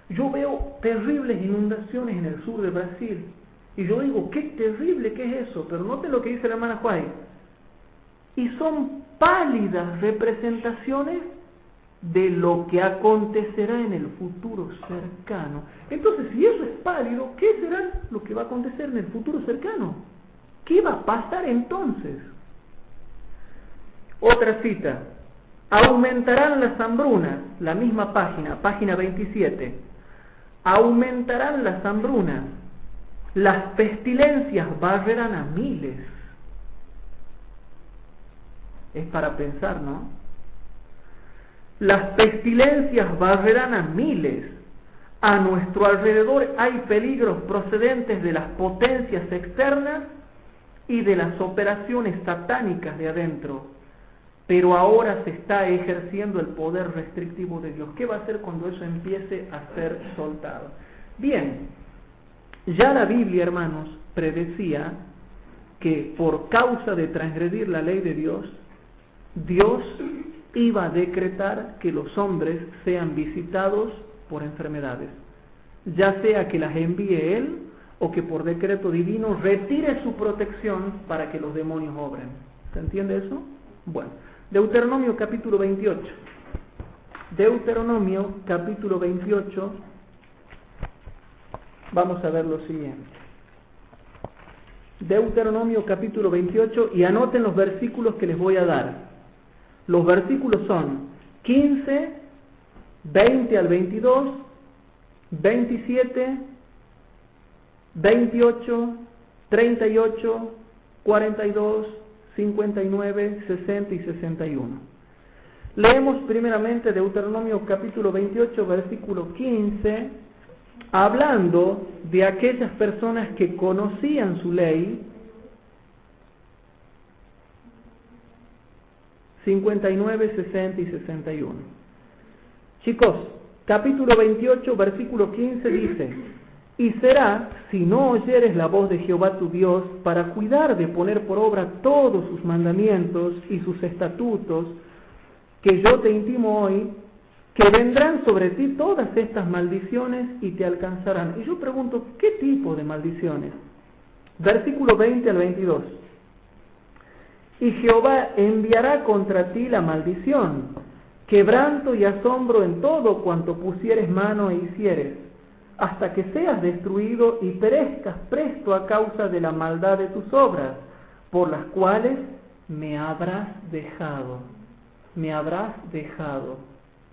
yo veo terribles inundaciones en el sur de Brasil. Y yo digo, qué terrible que es eso. Pero noten lo que dice la hermana Huay. Y son pálidas representaciones de lo que acontecerá en el futuro cercano. Entonces, si eso es válido, ¿qué será lo que va a acontecer en el futuro cercano? ¿Qué va a pasar entonces? Otra cita. Aumentarán las hambrunas, la misma página, página 27. Aumentarán las hambrunas, las pestilencias barrerán a miles. Es para pensar, ¿no? Las pestilencias barrerán a miles. A nuestro alrededor hay peligros procedentes de las potencias externas y de las operaciones satánicas de adentro. Pero ahora se está ejerciendo el poder restrictivo de Dios. ¿Qué va a hacer cuando eso empiece a ser soltado? Bien, ya la Biblia, hermanos, predecía que por causa de transgredir la ley de Dios, Dios iba a decretar que los hombres sean visitados por enfermedades, ya sea que las envíe Él o que por decreto divino retire su protección para que los demonios obren. ¿Se entiende eso? Bueno, Deuteronomio capítulo 28. Deuteronomio capítulo 28, vamos a ver lo siguiente. Deuteronomio capítulo 28, y anoten los versículos que les voy a dar. Los versículos son 15, 20 al 22, 27, 28, 38, 42, 59, 60 y 61. Leemos primeramente Deuteronomio capítulo 28, versículo 15, hablando de aquellas personas que conocían su ley. 59, 60 y 61. Chicos, capítulo 28, versículo 15 dice: y será, si no oyeres la voz de Jehová tu Dios, para cuidar de poner por obra todos sus mandamientos y sus estatutos, que yo te intimo hoy, que vendrán sobre ti todas estas maldiciones y te alcanzarán. Y yo pregunto, ¿qué tipo de maldiciones? Versículo 20 al 22. Y Jehová enviará contra ti la maldición, quebranto y asombro en todo cuanto pusieres mano e hicieres, hasta que seas destruido y perezcas presto a causa de la maldad de tus obras, por las cuales me habrás dejado. Me habrás dejado.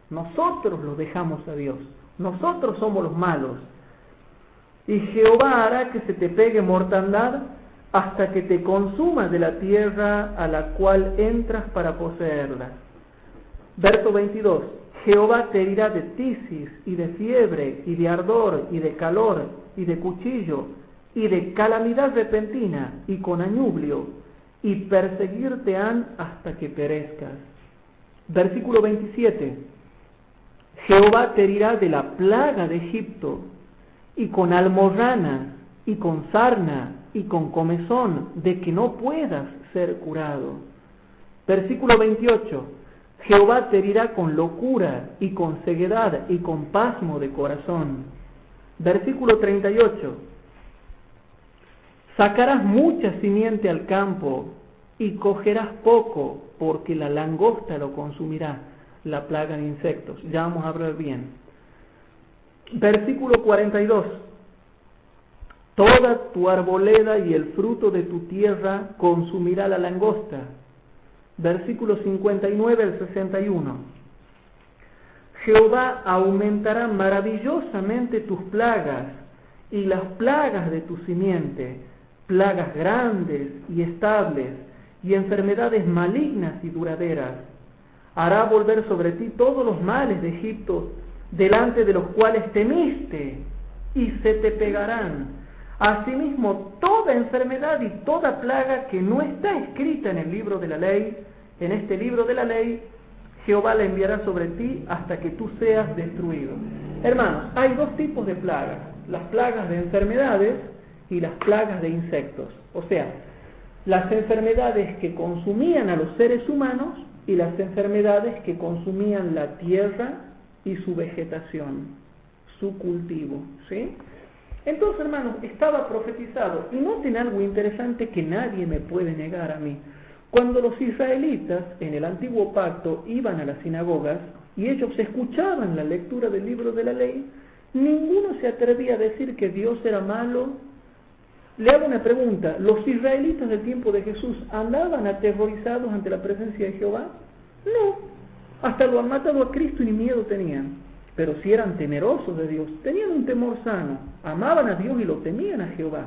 Nosotros lo dejamos a Dios. Nosotros somos los malos. Y Jehová hará que se te pegue mortandad hasta que te consuma de la tierra a la cual entras para poseerla. Verso 22. Jehová te herirá de tisis y de fiebre y de ardor y de calor y de cuchillo y de calamidad repentina y con añublio, y perseguirte han hasta que perezcas. Versículo 27. Jehová te herirá de la plaga de Egipto, y con almorranas, y con sarna, y con comezón, de que no puedas ser curado. Versículo 28. Jehová te herirá con locura, y con ceguedad, y con pasmo de corazón. Versículo 38. Sacarás mucha simiente al campo, y cogerás poco, porque la langosta lo consumirá, la plaga de insectos. Ya vamos a hablar bien. Versículo 42. Toda tu arboleda y el fruto de tu tierra consumirá la langosta. Versículo 59 al 61. Jehová aumentará maravillosamente tus plagas y las plagas de tu simiente, plagas grandes y estables y enfermedades malignas y duraderas. Hará volver sobre ti todos los males de Egipto, delante de los cuales temiste, y se te pegarán. Asimismo, toda enfermedad y toda plaga que no está escrita en el libro de la ley, en este libro de la ley, Jehová la enviará sobre ti hasta que tú seas destruido. Hermanos, hay dos tipos de plagas: las plagas de enfermedades y las plagas de insectos. O sea, las enfermedades que consumían a los seres humanos y las enfermedades que consumían la tierra y su vegetación, su cultivo, ¿sí? Entonces, hermanos, estaba profetizado. Y noten algo interesante que nadie me puede negar a mí. Cuando los israelitas en el antiguo pacto iban a las sinagogas y ellos escuchaban la lectura del libro de la ley, ninguno se atrevía a decir que Dios era malo. Le hago una pregunta, ¿los israelitas del tiempo de Jesús andaban aterrorizados ante la presencia de Jehová? No, hasta lo han matado a Cristo y ni miedo tenían. Pero si eran temerosos de Dios, tenían un temor sano, amaban a Dios y lo temían a Jehová.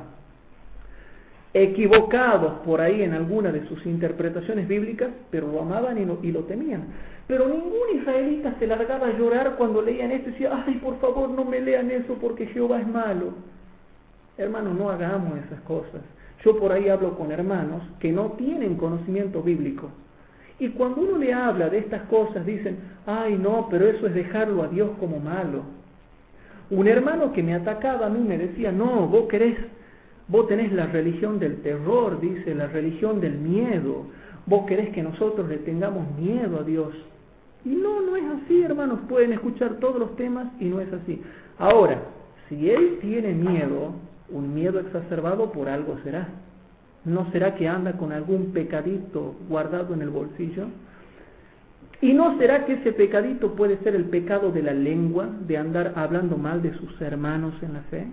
Equivocados por ahí en alguna de sus interpretaciones bíblicas, pero lo amaban y lo temían. Pero ningún israelita se largaba a llorar cuando leían esto y decía, ay, por favor, no me lean eso porque Jehová es malo. Hermanos, no hagamos esas cosas. Yo por ahí hablo con hermanos que no tienen conocimiento bíblico. Y cuando uno le habla de estas cosas, dicen, ay, no, pero eso es dejarlo a Dios como malo. Un hermano que me atacaba a mí me decía, no, vos tenés la religión del terror, dice, la religión del miedo. Vos querés que nosotros le tengamos miedo a Dios. Y no es así, hermanos. Pueden escuchar todos los temas y no es así. Ahora, si él tiene miedo, un miedo exacerbado, por algo será. ¿No será que anda con algún pecadito guardado en el bolsillo? ¿Y no será que ese pecadito puede ser el pecado de la lengua, de andar hablando mal de sus hermanos en la fe?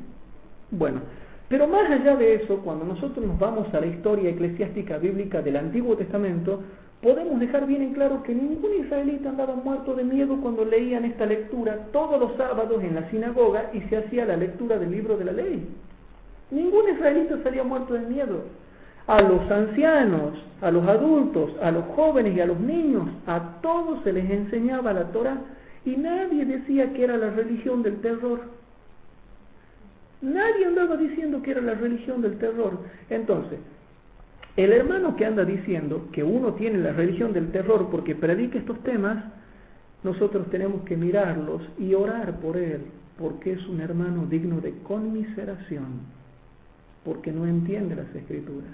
Bueno, pero más allá de eso, cuando nosotros nos vamos a la historia eclesiástica bíblica del Antiguo Testamento, podemos dejar bien en claro que ningún israelita andaba muerto de miedo cuando leían esta lectura todos los sábados en la sinagoga y se hacía la lectura del libro de la ley. Ningún israelita salía muerto de miedo. A los ancianos, a los adultos, a los jóvenes y a los niños, a todos se les enseñaba la Torá y nadie decía que era la religión del terror. Nadie andaba diciendo que era la religión del terror. Entonces, el hermano que anda diciendo que uno tiene la religión del terror porque predica estos temas, nosotros tenemos que mirarlos y orar por él, porque es un hermano digno de conmiseración, porque no entiende las Escrituras.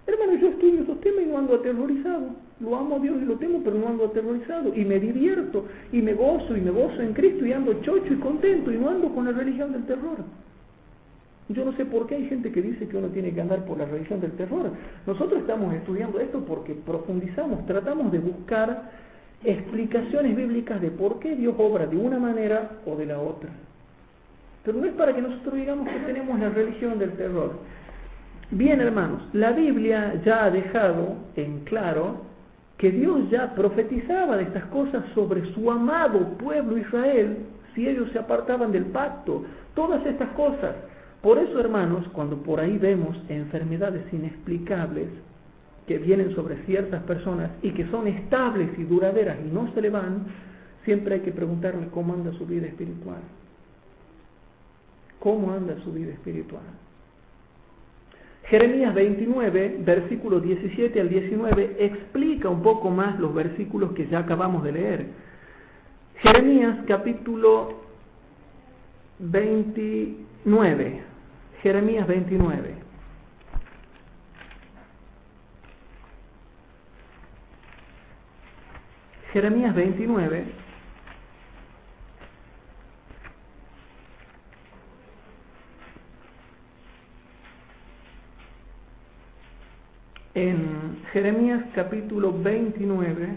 Hermano, yo estudio esos temas y no ando aterrorizado. Lo amo a Dios y lo temo, pero no ando aterrorizado. Y me divierto, y me gozo en Cristo, y ando chocho y contento, y no ando con la religión del terror. Yo no sé por qué hay gente que dice que uno tiene que andar por la religión del terror. Nosotros estamos estudiando esto porque profundizamos, tratamos de buscar explicaciones bíblicas de por qué Dios obra de una manera o de la otra. Pero no es para que nosotros digamos que tenemos la religión del terror. Bien, hermanos, la Biblia ya ha dejado en claro que Dios ya profetizaba de estas cosas sobre su amado pueblo Israel si ellos se apartaban del pacto. Todas estas cosas. Por eso, hermanos, cuando por ahí vemos enfermedades inexplicables que vienen sobre ciertas personas y que son estables y duraderas y no se le van, siempre hay que preguntarle cómo anda su vida espiritual. ¿Cómo anda su vida espiritual? Jeremías 29, versículos 17 al 19, explica un poco más los versículos que ya acabamos de leer. Jeremías capítulo 29. Jeremías 29. Jeremías 29. En Jeremías capítulo 29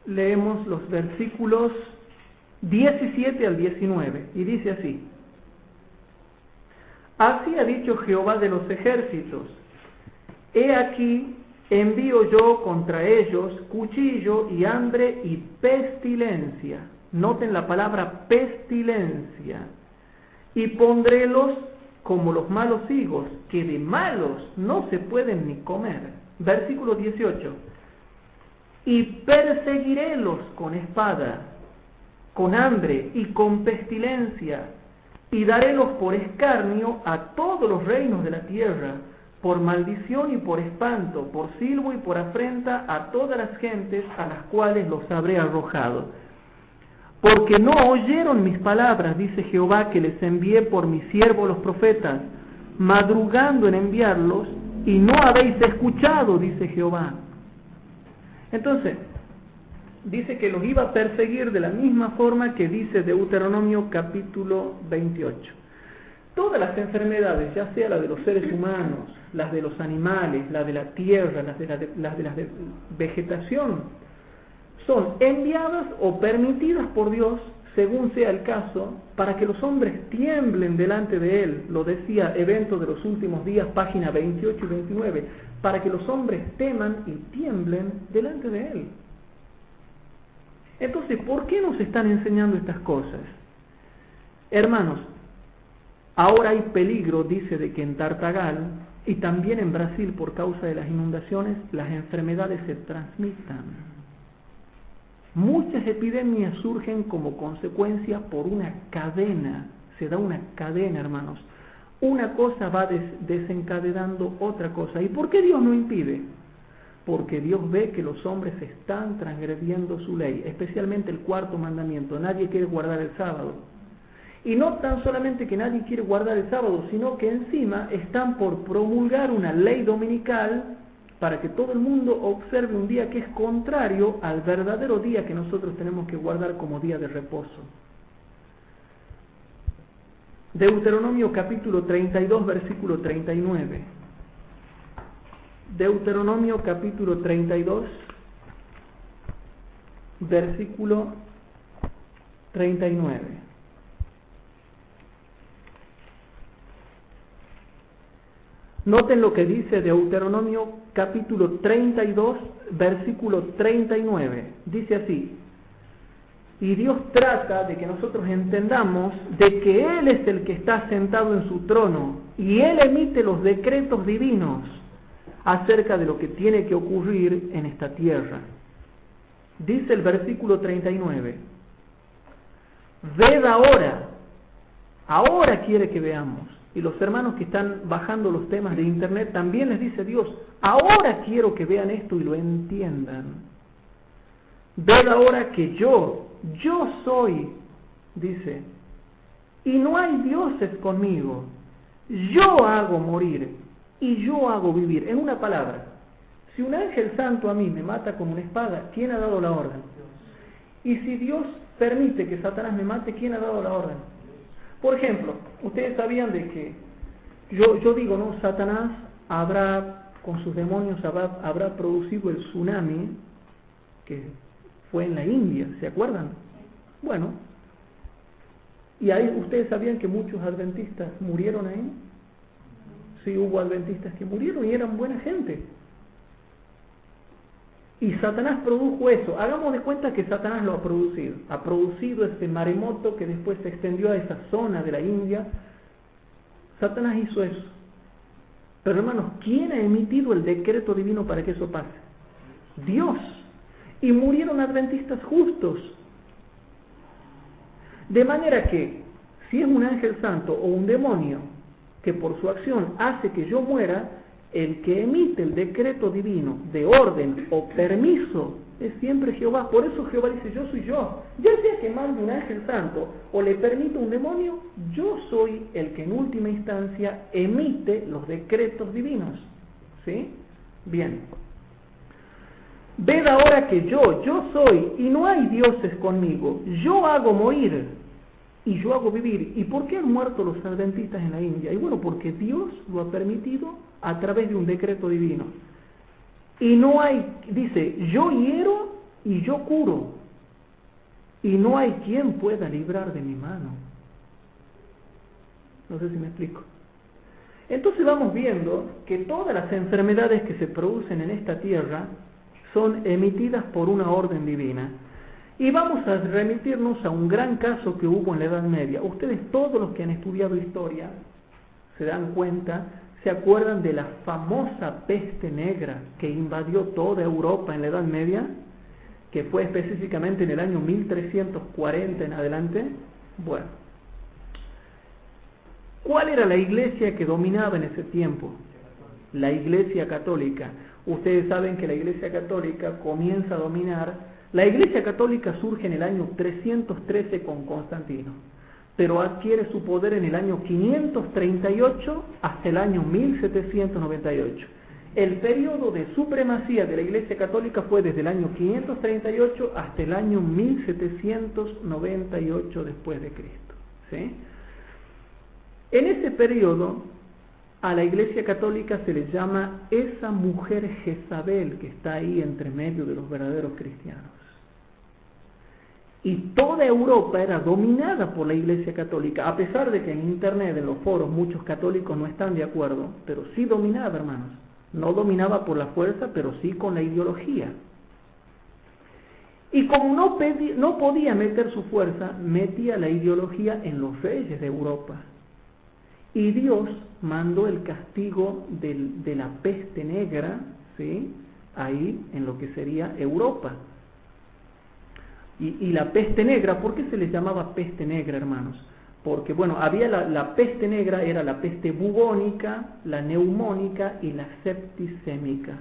leemos los versículos 17 al 19 y dice así: Así ha dicho Jehová de los ejércitos: He aquí, envío yo contra ellos cuchillo y hambre y pestilencia. Noten la palabra pestilencia. Y pondrélos como los malos higos, que de malos no se pueden ni comer. Versículo 18. Y perseguirélos con espada, con hambre y con pestilencia, y darélos por escarnio a todos los reinos de la tierra, por maldición y por espanto, por silbo y por afrenta a todas las gentes a las cuales los habré arrojado. Porque no oyeron mis palabras, dice Jehová, que les envié por mis siervos los profetas, madrugando en enviarlos, y no habéis escuchado, dice Jehová. Entonces, dice que los iba a perseguir de la misma forma que dice Deuteronomio capítulo 28. Todas las enfermedades, ya sea la de los seres humanos, las de los animales, la de la tierra, las de la vegetación, son enviadas o permitidas por Dios, según sea el caso, para que los hombres tiemblen delante de Él. Lo decía Evento de los Últimos Días, página 28 y 29, para que los hombres teman y tiemblen delante de Él. Entonces, ¿por qué nos están enseñando estas cosas? Hermanos, ahora hay peligro, dice, de que en Tartagal y también en Brasil, por causa de las inundaciones, las enfermedades se transmitan. Muchas epidemias surgen como consecuencia por una cadena, se da una cadena, hermanos. Una cosa va desencadenando otra cosa. ¿Y por qué Dios no impide? Porque Dios ve que los hombres están transgrediendo su ley, especialmente el 4º mandamiento. Nadie quiere guardar el sábado. Y no tan solamente que nadie quiere guardar el sábado, sino que encima están por promulgar una ley dominical para que todo el mundo observe un día que es contrario al verdadero día que nosotros tenemos que guardar como día de reposo. Deuteronomio capítulo 32, versículo 39. Deuteronomio capítulo 32, versículo 39. Noten lo que dice Deuteronomio capítulo 32, versículo 39. Dice así: y Dios trata de que nosotros entendamos de que Él es el que está sentado en su trono y Él emite los decretos divinos acerca de lo que tiene que ocurrir en esta tierra. Dice el versículo 39: ved ahora quiere que veamos. Y los hermanos que están bajando los temas de internet también les dice Dios: ahora quiero que vean esto y lo entiendan. Ved ahora que yo soy, dice, y no hay dioses conmigo. Yo hago morir y yo hago vivir. En una palabra, si un ángel santo a mí me mata con una espada, ¿quién ha dado la orden? Y si Dios permite que Satanás me mate, ¿quién ha dado la orden? Por ejemplo, ustedes sabían de que, yo digo, ¿no? Satanás con sus demonios habrá producido el tsunami que fue en la India, ¿se acuerdan? Bueno, y ahí ustedes sabían que muchos adventistas murieron ahí. Sí, hubo adventistas que murieron y eran buena gente. Y Satanás produjo eso. Hagamos de cuenta que Satanás lo ha producido. Ha producido este maremoto que después se extendió a esa zona de la India. Satanás hizo eso. Pero hermanos, ¿quién ha emitido el decreto divino para que eso pase? Dios. Y murieron adventistas justos. De manera que, si es un ángel santo o un demonio que por su acción hace que yo muera, el que emite el decreto divino de orden o permiso es siempre Jehová. Por eso Jehová dice: yo soy yo. Ya sea que mande un ángel santo o le permita un demonio, yo soy el que en última instancia emite los decretos divinos. ¿Sí? Bien. Ved ahora que yo soy y no hay dioses conmigo. Yo hago morir y yo hago vivir. ¿Y por qué han muerto los adventistas en la India? Y bueno, porque Dios lo ha permitido a través de un decreto divino. Y no hay, dice, yo hiero y yo curo, y no hay quien pueda librar de mi mano. No sé si me explico. Entonces vamos viendo que todas las enfermedades que se producen en esta tierra son emitidas por una orden divina. Y vamos a remitirnos a un gran caso que hubo en la Edad Media. Ustedes, todos los que han estudiado historia, se dan cuenta, se acuerdan de la famosa peste negra que invadió toda Europa en la Edad Media, que fue específicamente en el año 1340 en adelante. Bueno, ¿cuál era la iglesia que dominaba en ese tiempo? La Iglesia Católica. Ustedes saben que la Iglesia Católica comienza a dominar. La Iglesia Católica surge en el año 313 con Constantino, pero adquiere su poder en el año 538 hasta el año 1798. El periodo de supremacía de la Iglesia Católica fue desde el año 538 hasta el año 1798 después de Cristo. ¿Sí? En ese periodo a la Iglesia Católica se le llama esa mujer Jezabel que está ahí entre medio de los verdaderos cristianos. Y toda Europa era dominada por la Iglesia Católica, a pesar de que en internet, en los foros, muchos católicos no están de acuerdo, pero sí dominaba, hermanos. No dominaba por la fuerza, pero sí con la ideología. Y como no podía meter su fuerza, metía la ideología en los reyes de Europa. Y Dios mandó el castigo de la peste negra, ¿sí?, ahí en lo que sería Europa. Y la peste negra, ¿por qué se le llamaba peste negra, hermanos? Porque, bueno, había la peste negra, era la peste bubónica, la neumónica y la septicémica.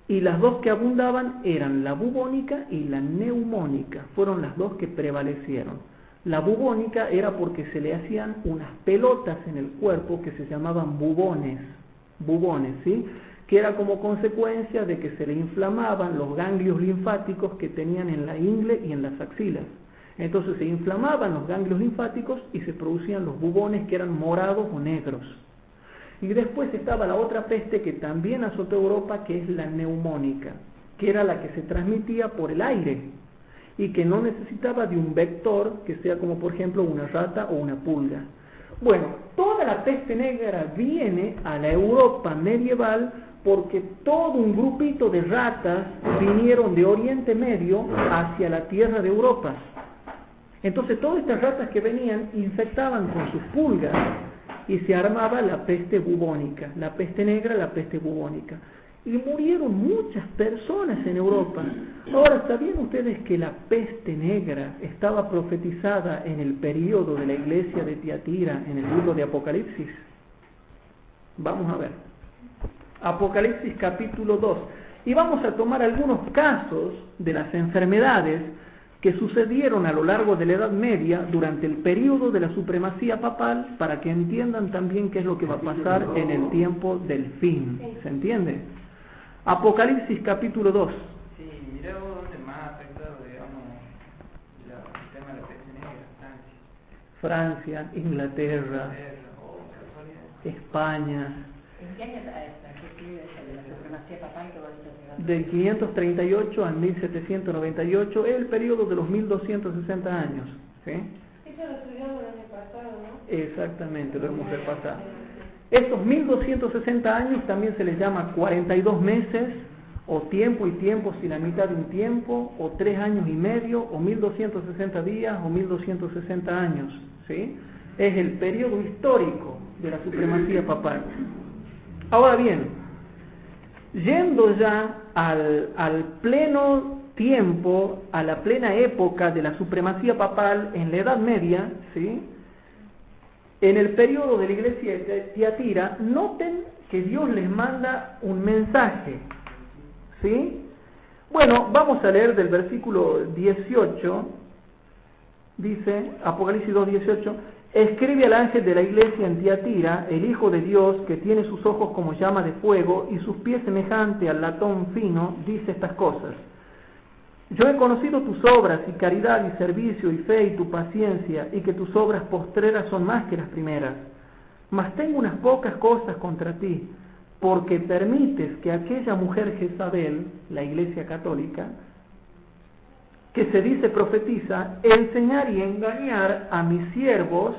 Y las dos que abundaban eran la bubónica y la neumónica. Fueron las dos que prevalecieron. La bubónica era porque se le hacían unas pelotas en el cuerpo que se llamaban bubones, ¿sí?, que era como consecuencia de que se le inflamaban los ganglios linfáticos que tenían en la ingle y en las axilas. Entonces se inflamaban los ganglios linfáticos y se producían los bubones que eran morados o negros. Y después estaba la otra peste que también azotó Europa, que es la neumónica, que era la que se transmitía por el aire y que no necesitaba de un vector que sea como por ejemplo una rata o una pulga. Bueno, toda la peste negra viene a la Europa medieval porque todo un grupito de ratas vinieron de Oriente Medio hacia la tierra de Europa. Entonces todas estas ratas que venían infectaban con sus pulgas y se armaba la peste bubónica, la peste negra, la peste bubónica. Y murieron muchas personas en Europa. Ahora, ¿sabían ustedes que la peste negra estaba profetizada en el periodo de la iglesia de Tiatira en el libro de Apocalipsis? Vamos a ver. Apocalipsis capítulo 2. Y vamos a tomar algunos casos de las enfermedades que sucedieron a lo largo de la Edad Media durante el periodo de la supremacía papal, para que entiendan también qué es lo que va a pasar en el tiempo del fin. ¿Se entiende? Apocalipsis capítulo 2. Sí, mirá vos dónde más ha afectado, digamos, el tema de la peste negra, Francia, Inglaterra, España. ¿En qué año está esta? ¿Qué escribe esa de la supremacía papal que vos estás Del 538 al 1798, es el periodo de los 1260 años. ¿Sí? Eso lo estudiamos el año pasado, ¿no? Exactamente, lo hemos repasado. Estos 1260 años también se les llama 42 meses, o tiempo y tiempo sin la mitad de un tiempo, o 3 años y medio, o 1260 días, o 1260 años. ¿Sí? Es el periodo histórico de la supremacía papal. Ahora bien, yendo ya al pleno tiempo, a la plena época de la supremacía papal en la Edad Media, ¿sí?, en el periodo de la iglesia de Tiatira, noten que Dios les manda un mensaje, ¿sí? Bueno, vamos a leer del versículo 18, dice, Apocalipsis 2:18, escribe al ángel de la iglesia en Tiatira, el Hijo de Dios, que tiene sus ojos como llama de fuego y sus pies semejante al latón fino, dice estas cosas. Yo he conocido tus obras y caridad y servicio y fe y tu paciencia, y que tus obras postreras son más que las primeras. Mas tengo unas pocas cosas contra ti, porque permites que aquella mujer Jezabel, la iglesia católica, que se dice profetiza, enseñar y engañar a mis siervos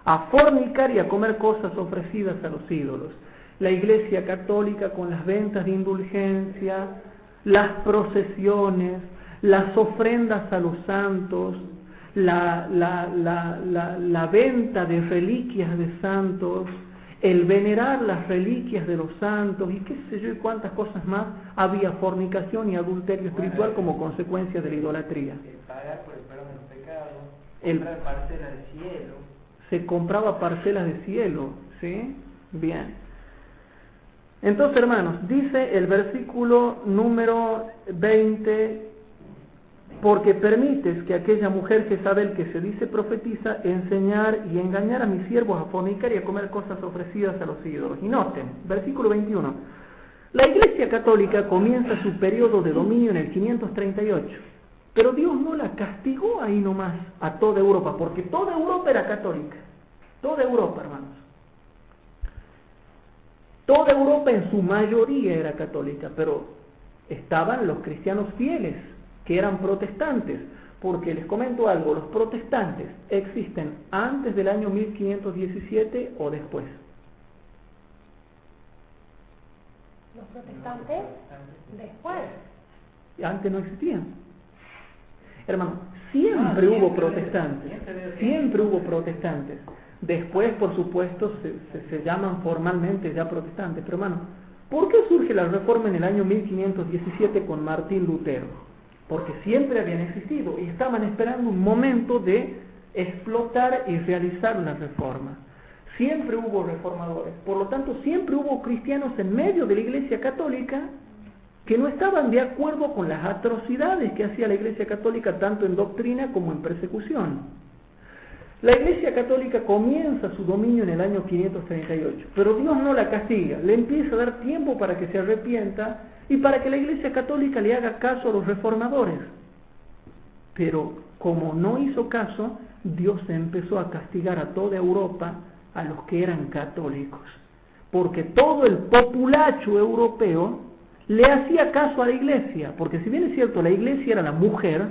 a fornicar y a comer cosas ofrecidas a los ídolos. La iglesia católica con las ventas de indulgencia, las procesiones, las ofrendas a los santos, la venta de reliquias de santos, el venerar las reliquias de los santos y qué sé yo y cuántas cosas más, había fornicación y adulterio espiritual como consecuencia de la idolatría. El pagar por el perdón de los pecados, El- comprar parcelas de cielo. Se compraba parcelas de cielo, ¿sí? Bien. Entonces, hermanos, dice el versículo número 20, porque permites que aquella mujer Jezabel que se dice profetiza enseñar y engañar a mis siervos a fornicar y a comer cosas ofrecidas a los ídolos. Y noten, versículo 21, la Iglesia Católica comienza su periodo de dominio en el 538, pero Dios no la castigó ahí nomás a toda Europa, porque toda Europa era católica, toda Europa, hermanos. Toda Europa en su mayoría era católica, pero estaban los cristianos fieles, que eran protestantes. Porque les comento algo, los protestantes existen antes del año 1517 o después. Los protestantes después. Antes no existían. Hermano, siempre hubo protestantes. Siempre hubo protestantes. Después, por supuesto, se llaman formalmente ya protestantes. Pero hermano, ¿por qué surge la Reforma en el año 1517 con Martín Lutero? Porque siempre habían existido y estaban esperando un momento de explotar y realizar la Reforma. Siempre hubo reformadores, por lo tanto siempre hubo cristianos en medio de la Iglesia Católica que no estaban de acuerdo con las atrocidades que hacía la Iglesia Católica tanto en doctrina como en persecución. La Iglesia Católica comienza su dominio en el año 538, pero Dios no la castiga, le empieza a dar tiempo para que se arrepienta y para que la Iglesia Católica le haga caso a los reformadores. Pero como no hizo caso, Dios empezó a castigar a toda Europa, a los que eran católicos, porque todo el populacho europeo le hacía caso a la Iglesia, porque si bien es cierto, la Iglesia era la mujer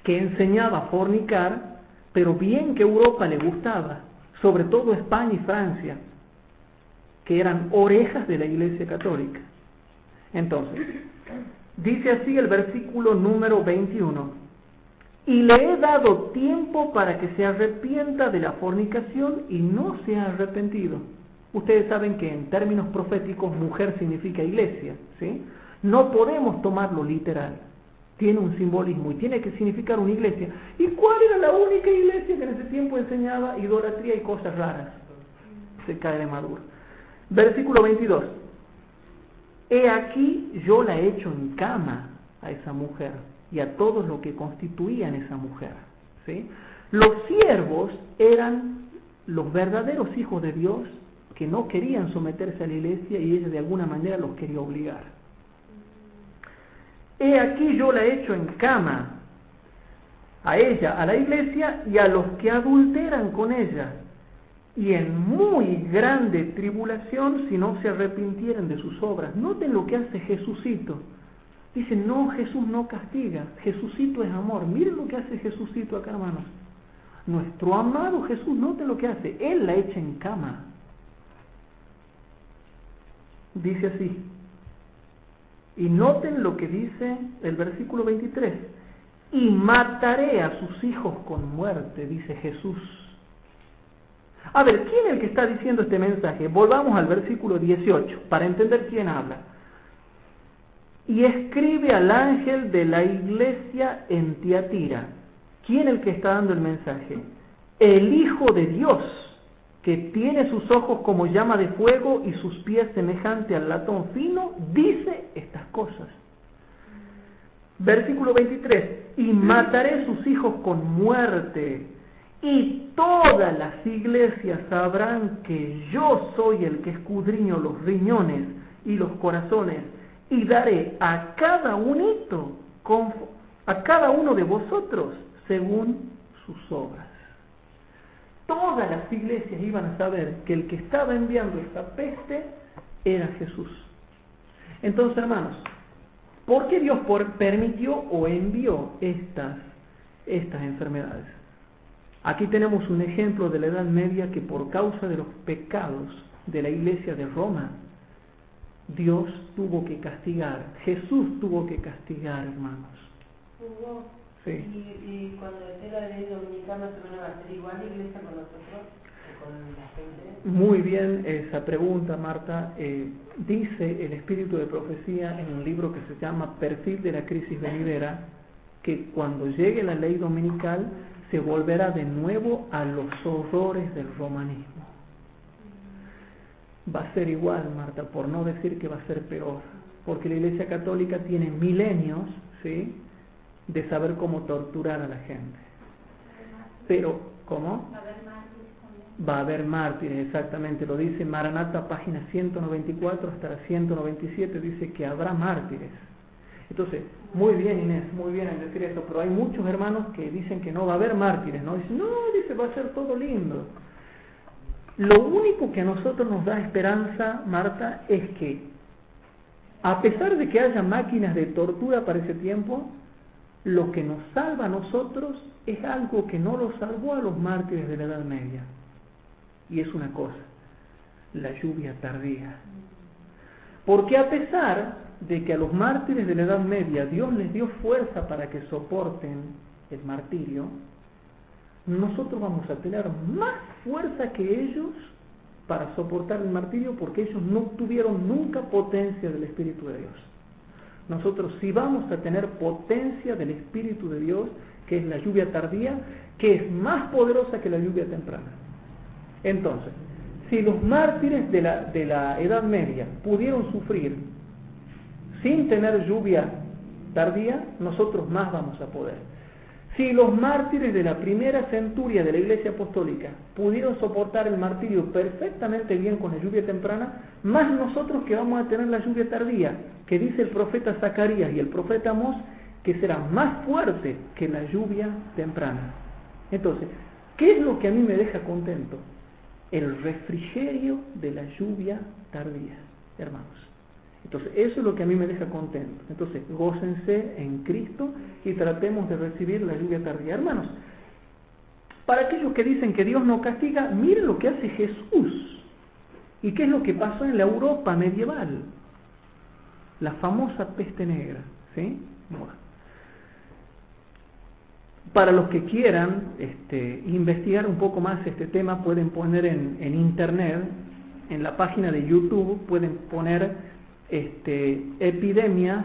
que enseñaba a fornicar, pero bien que Europa le gustaba, sobre todo España y Francia, que eran orejas de la Iglesia Católica. Entonces, dice así el versículo número 21: y le he dado tiempo para que se arrepienta de la fornicación y no se ha arrepentido. Ustedes saben que en términos proféticos mujer significa iglesia, ¿sí? No podemos tomarlo literal, tiene un simbolismo y tiene que significar una iglesia. ¿Y cuál era la única iglesia que en ese tiempo enseñaba idolatría y cosas raras? Se cae de maduro. Versículo 22: he aquí yo la he hecho en cama a esa mujer y a todos los que constituían esa mujer, ¿sí? Los siervos eran los verdaderos hijos de Dios que no querían someterse a la iglesia y ella de alguna manera los quería obligar. He aquí yo la he hecho en cama a ella, a la iglesia y a los que adulteran con ella, y en muy grande tribulación si no se arrepintieran de sus obras. Noten lo que hace Jesucito. Dice, no, Jesús no castiga, Jesucito es amor. Miren lo que hace Jesucito acá, hermanos. Nuestro amado Jesús, noten lo que hace, Él la echa en cama. Dice así, y noten lo que dice el versículo 23, y mataré a sus hijos con muerte, dice Jesús. A ver, ¿quién es el que está diciendo este mensaje? Volvamos al versículo 18, para entender quién habla. Y escribe al ángel de la iglesia en Tiatira. ¿Quién es el que está dando el mensaje? El Hijo de Dios, que tiene sus ojos como llama de fuego y sus pies semejante al latón fino, dice estas cosas. Versículo 23, y mataré sus hijos con muerte, y todas las iglesias sabrán que yo soy el que escudriño los riñones y los corazones, y daré a cada uno de vosotros según sus obras. Todas las iglesias iban a saber que el que estaba enviando esta peste era Jesús. Entonces, hermanos, ¿por qué Dios permitió o envió estas enfermedades? Aquí tenemos un ejemplo de la Edad Media que por causa de los pecados de la iglesia de Roma, Dios tuvo que castigar, Jesús tuvo que castigar, hermanos. Sí. Y cuando esté la ley dominicana, ¿se van a hacer igual la iglesia con nosotros? ¿Con la gente? Muy bien esa pregunta, Marta. Dice el Espíritu de Profecía en un libro que se llama Perfil de la Crisis Venidera, que cuando llegue la ley dominical se volverá de nuevo a los horrores del romanismo. Va a ser igual, Marta, por no decir que va a ser peor, porque la Iglesia Católica tiene milenios, ¿sí?, de saber cómo torturar a la gente. Pero, ¿cómo? Va a haber mártires, exactamente, lo dice Maranatha, página 194 hasta la 197, dice que habrá mártires. Entonces, muy bien, Inés, muy bien en decir eso, pero hay muchos hermanos que dicen que no va a haber mártires, ¿no? Dicen, no, dice, va a ser todo lindo. Lo único que a nosotros nos da esperanza, Marta, es que, a pesar de que haya máquinas de tortura para ese tiempo, lo que nos salva a nosotros es algo que no lo salvó a los mártires de la Edad Media. Y es una cosa, la lluvia tardía. Porque a pesar de que a los mártires de la Edad Media Dios les dio fuerza para que soporten el martirio, nosotros vamos a tener más fuerza que ellos para soportar el martirio, porque ellos no tuvieron nunca potencia del Espíritu de Dios. Nosotros sí vamos a tener potencia del Espíritu de Dios, que es la lluvia tardía, que es más poderosa que la lluvia temprana. Entonces, si los mártires de la Edad Media pudieron sufrir sin tener lluvia tardía, nosotros más vamos a poder. Si los mártires de la primera centuria de la Iglesia Apostólica pudieron soportar el martirio perfectamente bien con la lluvia temprana, más nosotros que vamos a tener la lluvia tardía, que dice el profeta Zacarías y el profeta Amós, que será más fuerte que la lluvia temprana. Entonces, ¿qué es lo que a mí me deja contento? El refrigerio de la lluvia tardía, hermanos. Entonces, eso es lo que a mí me deja contento. Entonces, gócense en Cristo y tratemos de recibir la lluvia tardía. Hermanos, para aquellos que dicen que Dios no castiga, miren lo que hace Jesús. ¿Y qué es lo que pasó en la Europa medieval? La famosa peste negra, ¿sí? Bueno. Para los que quieran investigar un poco más este tema, pueden poner en internet, en la página de YouTube, pueden poner epidemias,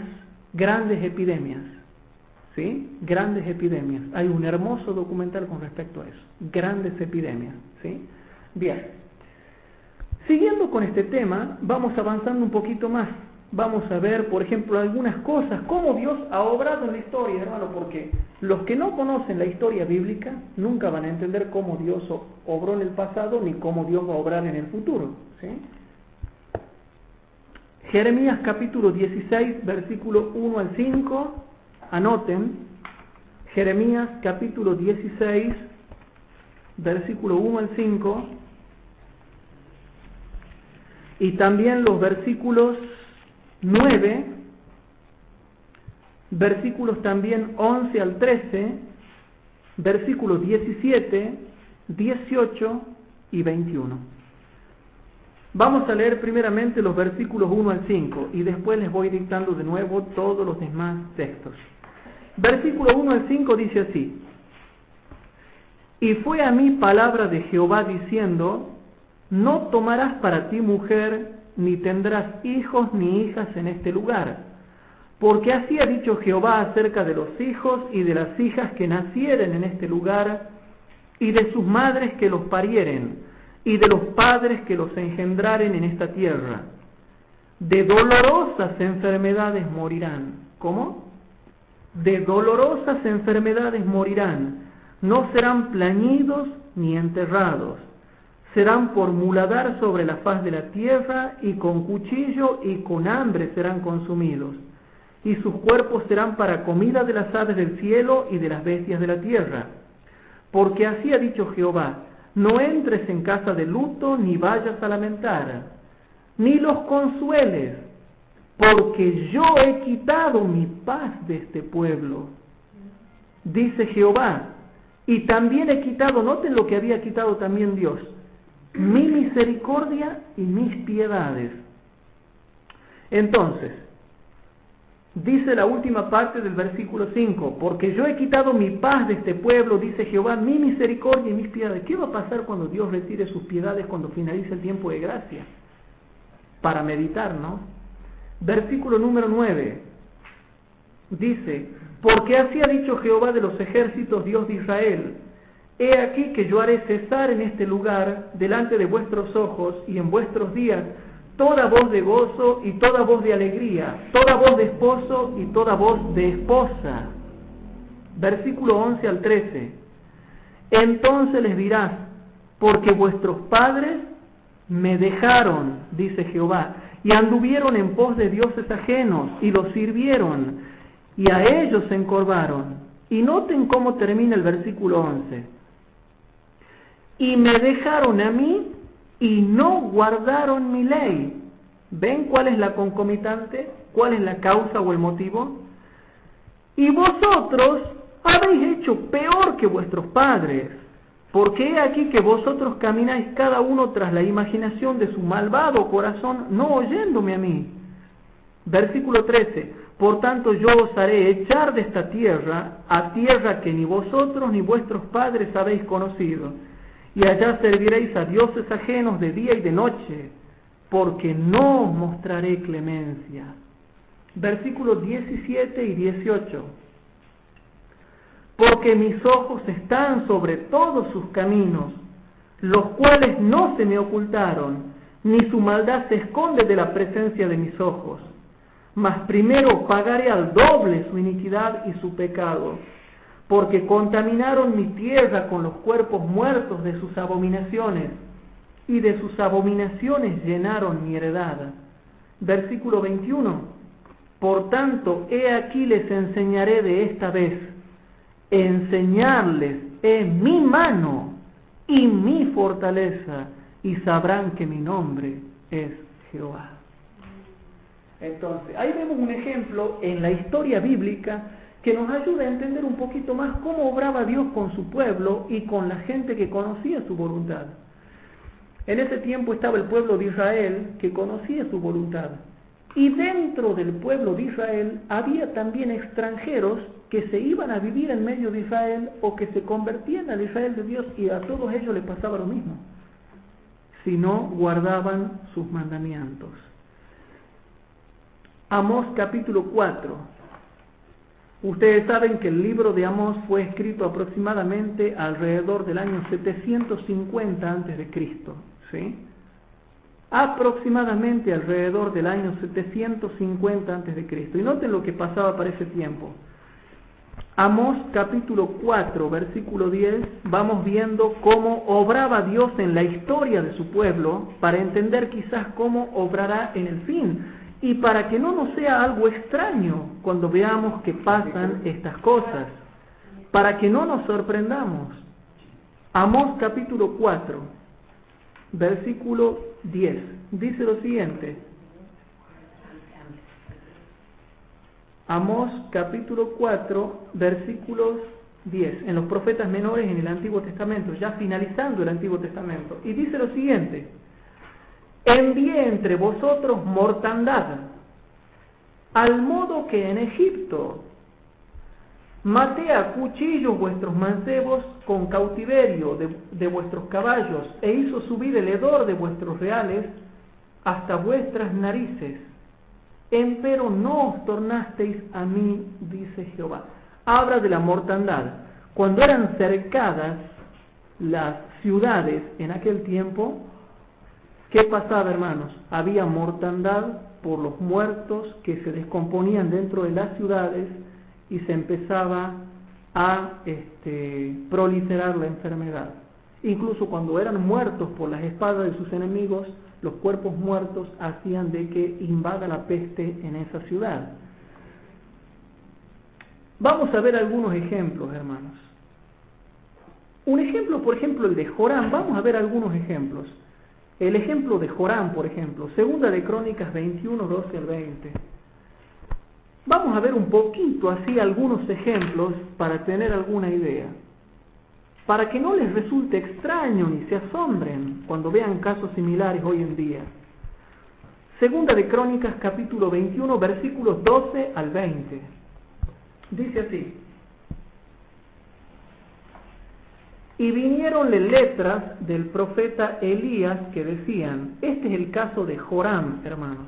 grandes epidemias, ¿sí? Grandes epidemias. Hay un hermoso documental con respecto a eso, grandes epidemias, ¿sí? Bien. Siguiendo con este tema, vamos avanzando un poquito más. Vamos a ver, por ejemplo, algunas cosas, cómo Dios ha obrado en la historia, hermano, porque los que no conocen la historia bíblica nunca van a entender cómo Dios obró en el pasado ni cómo Dios va a obrar en el futuro, ¿sí? Jeremías capítulo 16, versículo 1 al 5, anoten, Jeremías capítulo 16, versículo 1 al 5, y también los versículos 9, versículos también 11 al 13, versículos 17, 18 y 21. Vamos a leer primeramente los versículos 1 al 5 y después les voy dictando de nuevo todos los demás textos. Versículo 1 al 5 dice así: Y fue a mí palabra de Jehová diciendo, no tomarás para ti mujer, ni tendrás hijos ni hijas en este lugar, porque así ha dicho Jehová acerca de los hijos y de las hijas que nacieren en este lugar, y de sus madres que los parieren, y de los padres que los engendraren en esta tierra. De dolorosas enfermedades morirán. ¿Cómo? De dolorosas enfermedades morirán. No serán plañidos ni enterrados. Serán por muladar sobre la faz de la tierra, y con cuchillo y con hambre serán consumidos. Y sus cuerpos serán para comida de las aves del cielo y de las bestias de la tierra. Porque así ha dicho Jehová, no entres en casa de luto, ni vayas a lamentar, ni los consueles, porque yo he quitado mi paz de este pueblo, dice Jehová, y también he quitado, noten lo que había quitado también Dios, mi misericordia y mis piedades. Entonces, dice la última parte del versículo 5, porque yo he quitado mi paz de este pueblo, dice Jehová, mi misericordia y mis piedades. ¿Qué va a pasar cuando Dios retire sus piedades cuando finalice el tiempo de gracia? Para meditar, ¿no? Versículo número 9, dice, porque así ha dicho Jehová de los ejércitos, Dios de Israel, he aquí que yo haré cesar en este lugar, delante de vuestros ojos y en vuestros días, toda voz de gozo y toda voz de alegría, toda voz de esposo y toda voz de esposa. Versículo 11 al 13. Entonces les dirás, porque vuestros padres me dejaron, dice Jehová, y anduvieron en pos de dioses ajenos, y los sirvieron, y a ellos se encorvaron. Y noten cómo termina el versículo 11. Y me dejaron a mí, y no guardaron mi ley. ¿Ven cuál es la concomitante? ¿Cuál es la causa o el motivo? y vosotros habéis hecho peor que vuestros padres, porque he aquí que vosotros camináis cada uno tras la imaginación de su malvado corazón, no oyéndome a mí. Versículo 13, por tanto yo os haré echar de esta tierra, a tierra que ni vosotros ni vuestros padres habéis conocido, y allá serviréis a dioses ajenos de día y de noche, porque no os mostraré clemencia. Versículos 17 y 18. Porque mis ojos están sobre todos sus caminos, los cuales no se me ocultaron, ni su maldad se esconde de la presencia de mis ojos. Mas primero pagaré al doble su iniquidad y su pecado, porque contaminaron mi tierra con los cuerpos muertos de sus abominaciones, y de sus abominaciones llenaron mi heredad. Versículo 21. Por tanto, he aquí les enseñaré de esta vez, enseñarles en mi mano y mi fortaleza, y sabrán que mi nombre es Jehová. Entonces, ahí vemos un ejemplo en la historia bíblica que nos ayuda a entender un poquito más cómo obraba Dios con su pueblo y con la gente que conocía su voluntad. En ese tiempo estaba el pueblo de Israel que conocía su voluntad. Y dentro del pueblo de Israel había también extranjeros que se iban a vivir en medio de Israel o que se convertían al Israel de Dios, y a todos ellos les pasaba lo mismo, si no guardaban sus mandamientos. Amós capítulo 4. Ustedes saben que el libro de Amós fue escrito aproximadamente alrededor del año 750 a.C., ¿sí? Aproximadamente alrededor del año 750 a.C. Y noten lo que pasaba para ese tiempo. Amós capítulo 4, versículo 10, vamos viendo cómo obraba Dios en la historia de su pueblo, para entender quizás cómo obrará en el fin, y para que no nos sea algo extraño cuando veamos que pasan estas cosas, para que no nos sorprendamos. Amós capítulo 4, versículo 10, dice lo siguiente. Amós capítulo 4, versículos 10, en los profetas menores en el Antiguo Testamento, ya finalizando el Antiguo Testamento. Y dice lo siguiente: envié entre vosotros mortandad, al modo que en Egipto. Maté a cuchillos vuestros mancebos con cautiverio de vuestros caballos, e hizo subir el hedor de vuestros reales hasta vuestras narices. Empero no os tornasteis a mí, dice Jehová. Habla de la mortandad. Cuando eran cercadas las ciudades en aquel tiempo, ¿qué pasaba, hermanos? Había mortandad por los muertos que se descomponían dentro de las ciudades, y se empezaba a proliferar la enfermedad. Incluso cuando eran muertos por las espadas de sus enemigos, los cuerpos muertos hacían de que invada la peste en esa ciudad. Vamos a ver algunos ejemplos, hermanos. Un ejemplo, por ejemplo, el de Joram. Vamos a ver algunos ejemplos. El ejemplo de Joram, por ejemplo, Segunda de Crónicas 21, 12 al 20. Vamos a ver un poquito así algunos ejemplos para tener alguna idea, para que no les resulte extraño ni se asombren cuando vean casos similares hoy en día. Segunda de Crónicas capítulo 21, versículos 12 al 20. Dice así: y vinieronle letras del profeta Elías que decían, este es el caso de Joram, hermanos.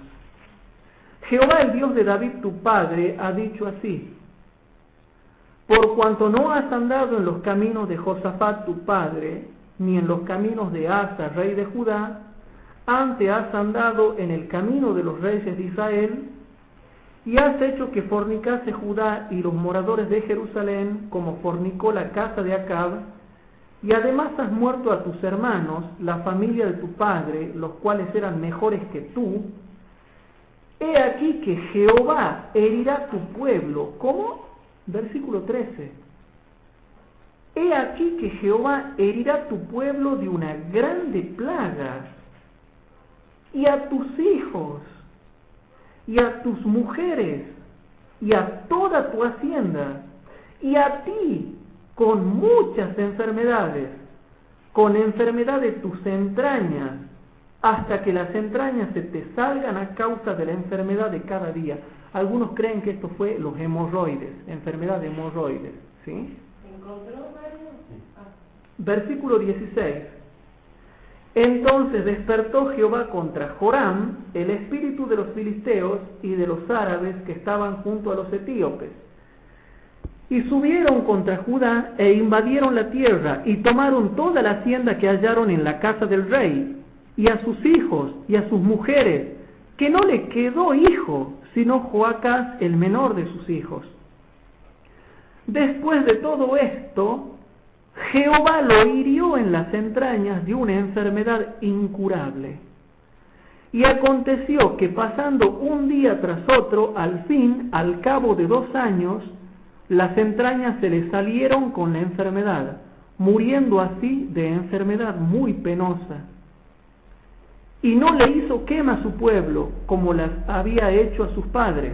Jehová, el Dios de David tu padre, ha dicho así: por cuanto no has andado en los caminos de Josafat tu padre, ni en los caminos de Asa, rey de Judá, antes has andado en el camino de los reyes de Israel, y has hecho que fornicase Judá y los moradores de Jerusalén, como fornicó la casa de Acab, y además has muerto a tus hermanos, la familia de tu padre, los cuales eran mejores que tú. He aquí que Jehová herirá tu pueblo. ¿Cómo? Versículo 13. He aquí que Jehová herirá tu pueblo de una grande plaga, y a tus hijos, y a tus mujeres y a toda tu hacienda, y a ti con muchas enfermedades, con enfermedad de tus entrañas, hasta que las entrañas se te salgan a causa de la enfermedad de cada día. Algunos creen que esto fue los hemorroides, enfermedad de hemorroides, ¿sí? Versículo 16. Entonces despertó Jehová contra Joram el espíritu de los filisteos y de los árabes que estaban junto a los etíopes. Y subieron contra Judá e invadieron la tierra y tomaron toda la hacienda que hallaron en la casa del rey, y a sus hijos y a sus mujeres, que no le quedó hijo, sino Joacás, el menor de sus hijos. Después de todo esto, Jehová lo hirió en las entrañas de una enfermedad incurable. Y aconteció que pasando un día tras otro, al fin, al cabo de 2 años, las entrañas se le salieron con la enfermedad, muriendo así de enfermedad muy penosa. Y no le hizo quema a su pueblo, como las había hecho a sus padres.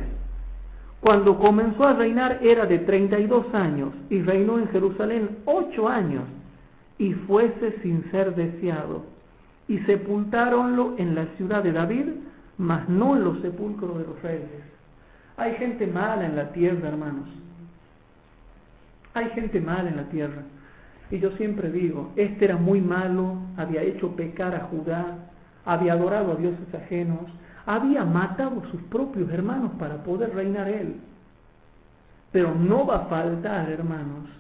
Cuando comenzó a reinar era de 32 años, y reinó en Jerusalén 8 años, y fuese sin ser deseado. Y sepultáronlo en la ciudad de David, mas no en los sepulcros de los reyes. Hay gente mala en la tierra, hermanos. Hay gente mala en la tierra. Y yo siempre digo, este era muy malo, había hecho pecar a Judá, había adorado a dioses ajenos, había matado a sus propios hermanos para poder reinar él. Pero no va a faltar, hermanos,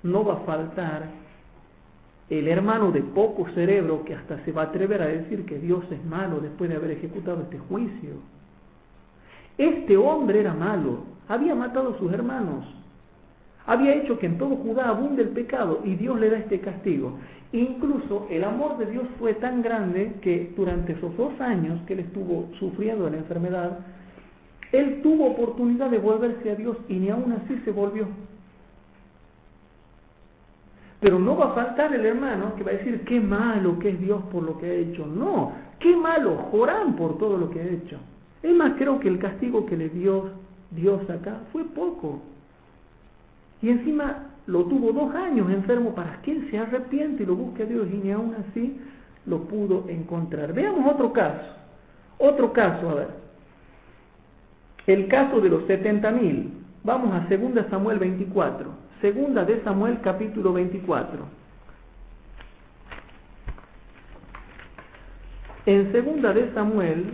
no va a faltar el hermano de poco cerebro que hasta se va a atrever a decir que Dios es malo después de haber ejecutado este juicio. Este hombre era malo, había matado a sus hermanos, había hecho que en todo Judá abunde el pecado y Dios le da este castigo. Incluso el amor de Dios fue tan grande que durante esos 2 años que él estuvo sufriendo de la enfermedad, él tuvo oportunidad de volverse a Dios y ni aún así se volvió. Pero no va a faltar el hermano que va a decir qué malo que es Dios por lo que ha hecho. No, qué malo Joram por todo lo que ha hecho. Es más, creo que el castigo que le dio Dios acá fue poco. Y encima lo tuvo 2 años enfermo para que él se arrepiente y lo busque a Dios, y ni aún así lo pudo encontrar. Veamos otro caso, a ver. El caso de los 70.000. Vamos a 2 Samuel 24. 2 de Samuel capítulo 24. En 2 de Samuel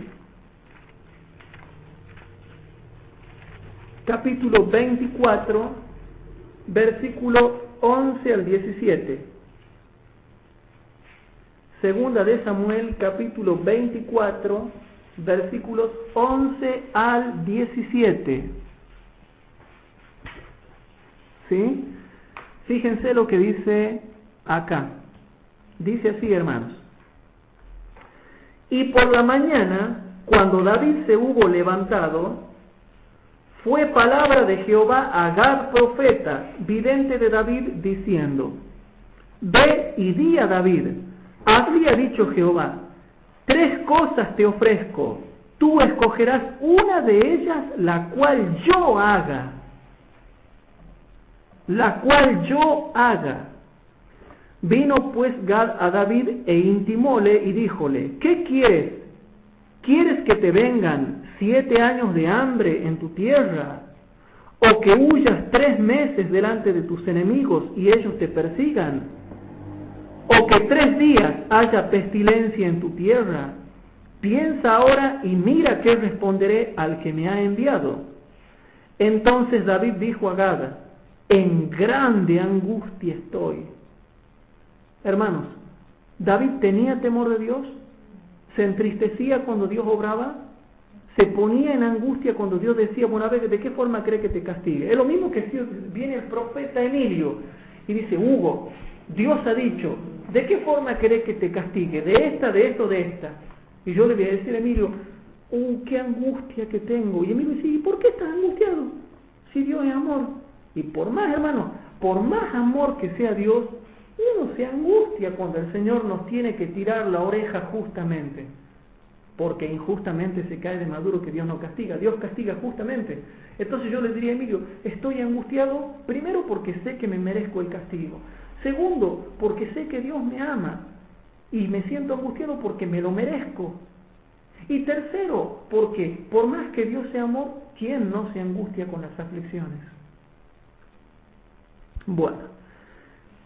capítulo 24, versículo 11 al 17. 2 de Samuel, capítulo 24, versículos 11 al 17. ¿Sí? Fíjense lo que dice acá. Dice así, hermanos. Y por la mañana, cuando David se hubo levantado, fue palabra de Jehová a Gad profeta, vidente de David, diciendo: Ve y di a David, había dicho Jehová, 3 cosas te ofrezco, tú escogerás una de ellas, la cual yo haga. La cual yo haga. Vino pues Gad a David e intimóle y díjole: ¿Qué quieres? ¿Quieres que te vengan 7 años de hambre en tu tierra? ¿O que huyas 3 meses delante de tus enemigos y ellos te persigan? ¿O que 3 días haya pestilencia en tu tierra? Piensa ahora y mira qué responderé al que me ha enviado. Entonces David dijo a Gad: en grande angustia estoy. Hermanos, ¿David tenía temor de Dios? ¿Se entristecía cuando Dios obraba? ¿Se ponía en angustia cuando Dios decía, bueno, a ver, ¿de qué forma cree que te castigue? Es lo mismo que si viene el profeta Emilio y dice: Hugo, Dios ha dicho, ¿de qué forma cree que te castigue? ¿De esta, de esto, de esta? Y yo le voy a decir a Emilio: qué angustia que tengo. Y Emilio dice: ¿y por qué estás angustiado? Si Dios es amor. Y por más, hermano, por más amor que sea Dios, uno se angustia cuando el Señor nos tiene que tirar la oreja justamente, porque injustamente se cae de maduro que Dios no castiga. Dios castiga justamente. Entonces yo le diría a Emilio, estoy angustiado primero porque sé que me merezco el castigo. Segundo, porque sé que Dios me ama y me siento angustiado porque me lo merezco. Y tercero, porque por más que Dios sea amor, ¿quién no se angustia con las aflicciones? Bueno,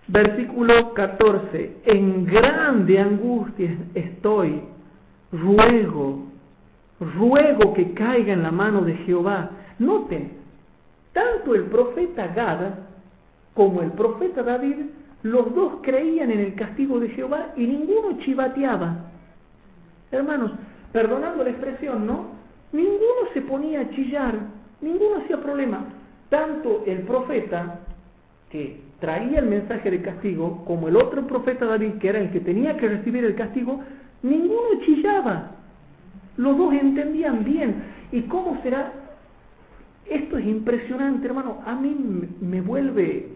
versículo 14, en grande angustia estoy, ruego que caiga en la mano de Jehová. Noten, tanto el profeta Gad como el profeta David, los dos creían en el castigo de Jehová y ninguno chivateaba. Hermanos, perdonando la expresión, ¿no? Ninguno se ponía a chillar, ninguno hacía problema. Tanto el profeta que traía el mensaje de castigo, como el otro profeta David, que era el que tenía que recibir el castigo, ninguno chillaba. Los dos entendían bien. ¿Y cómo será? Esto es impresionante, hermano. A mí me vuelve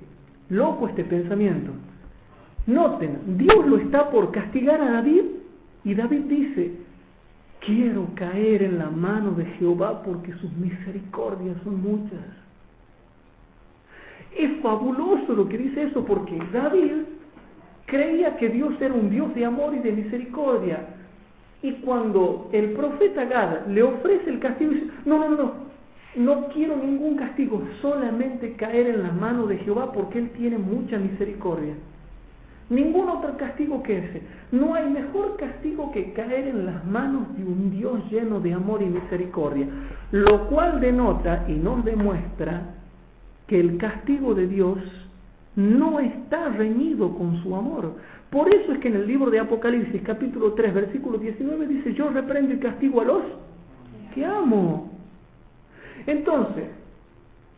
loco este pensamiento. Noten, Dios lo está por castigar a David y David dice, quiero caer en la mano de Jehová porque sus misericordias son muchas. Es fabuloso lo que dice eso, porque David creía que Dios era un Dios de amor y de misericordia. Y cuando el profeta Gad le ofrece el castigo, dice, no quiero ningún castigo, solamente caer en la mano de Jehová porque Él tiene mucha misericordia. Ningún otro castigo que ese. No hay mejor castigo que caer en las manos de un Dios lleno de amor y misericordia. Lo cual denota y nos demuestra que el castigo de Dios no está reñido con su amor. Por eso es que en el libro de Apocalipsis, capítulo 3, versículo 19, dice, yo reprendo y castigo a los que amo. Entonces,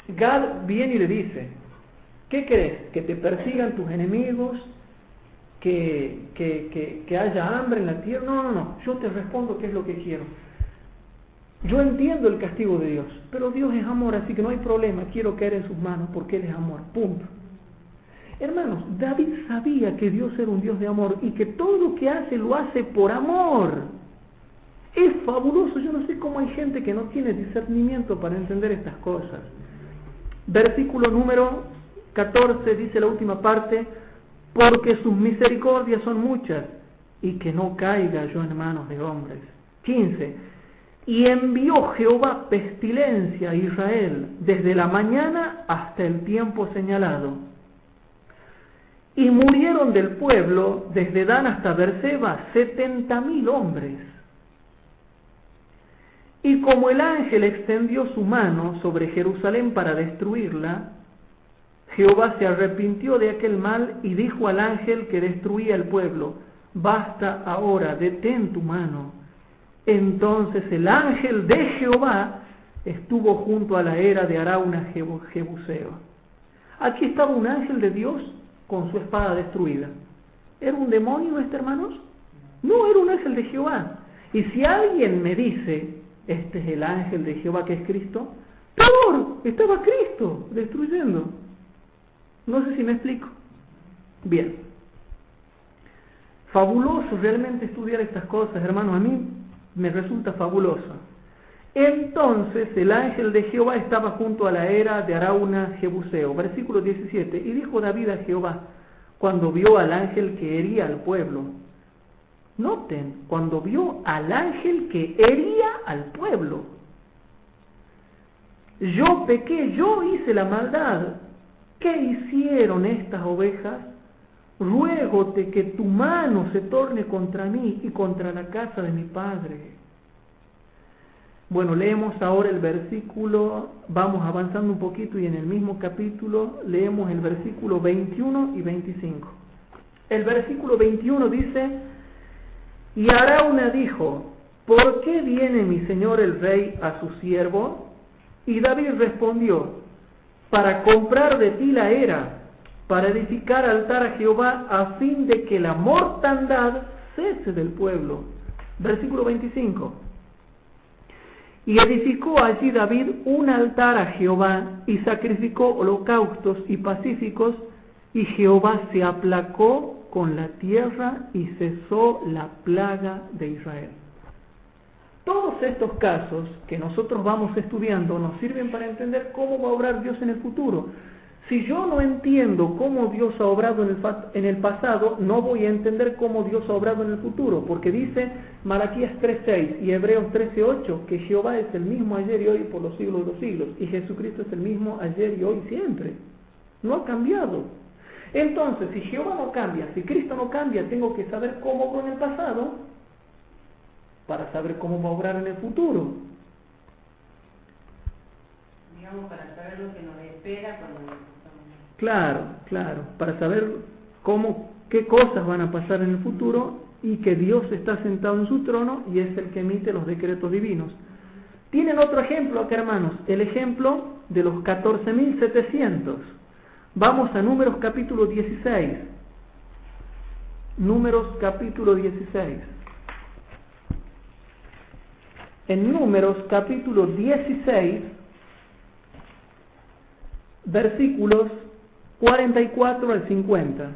Gad viene y le dice, ¿qué crees? ¿Que te persigan tus enemigos? ¿Que haya hambre en la tierra? No, yo te respondo qué es lo que quiero. Yo entiendo el castigo de Dios, pero Dios es amor, así que no hay problema, quiero caer en sus manos porque Él es amor, punto. Hermanos, David sabía que Dios era un Dios de amor y que todo lo que hace lo hace por amor. Es fabuloso, yo no sé cómo hay gente que no tiene discernimiento para entender estas cosas. Versículo número 14 dice la última parte, porque sus misericordias son muchas y que no caiga yo en manos de hombres. 15. Y envió Jehová pestilencia a Israel desde la mañana hasta el tiempo señalado. Y murieron del pueblo desde Dan hasta Berseba 70,000 hombres. Y como el ángel extendió su mano sobre Jerusalén para destruirla, Jehová se arrepintió de aquel mal y dijo al ángel que destruía el pueblo, basta ahora, detén tu mano. Entonces el ángel de Jehová estuvo junto a la era de Arauna Jebuseo. Aquí estaba un ángel de Dios con su espada destruida. ¿Era un demonio este, hermanos? No, era un ángel de Jehová. Y si alguien me dice, este es el ángel de Jehová que es Cristo, peor, estaba Cristo destruyendo. No sé si me explico. Bien. Fabuloso realmente estudiar estas cosas, hermanos. A mí me resulta fabuloso. Entonces el ángel de Jehová estaba junto a la era de Arauna Jebuseo. Versículo 17. Y dijo David a Jehová, cuando vio al ángel que hería al pueblo. Noten, cuando vio al ángel que hería al pueblo. Yo pequé, yo hice la maldad. ¿Qué hicieron estas ovejas? Ruégote que tu mano se torne contra mí y contra la casa de mi padre. Bueno, leemos ahora el versículo, vamos avanzando un poquito y en el mismo capítulo leemos el versículo 21 y 25. El versículo 21 dice, y Arauna dijo, ¿por qué viene mi señor el rey a su siervo? Y David respondió, para comprar de ti la era, para edificar altar a Jehová, a fin de que la mortandad cese del pueblo. Versículo 25. Y edificó allí David un altar a Jehová, y sacrificó holocaustos y pacíficos, y Jehová se aplacó con la tierra y cesó la plaga de Israel. Todos estos casos que nosotros vamos estudiando nos sirven para entender cómo va a obrar Dios en el futuro. Si yo no entiendo cómo Dios ha obrado en el pasado, no voy a entender cómo Dios ha obrado en el futuro, porque dice Malaquías 3:6 y Hebreos 13:8 que Jehová es el mismo ayer y hoy por los siglos de los siglos, y Jesucristo es el mismo ayer y hoy siempre. No ha cambiado. Entonces, si Jehová no cambia, si Cristo no cambia, tengo que saber cómo obró en el pasado para saber cómo va a obrar en el futuro. Digamos, para saber lo que nos espera cuando... Claro, para saber qué cosas van a pasar en el futuro y que Dios está sentado en su trono y es el que emite los decretos divinos. Tienen otro ejemplo acá, hermanos, el ejemplo de los 14.700. Vamos a Números capítulo 16. Números capítulo 16. En Números capítulo 16, versículos 44 al 50.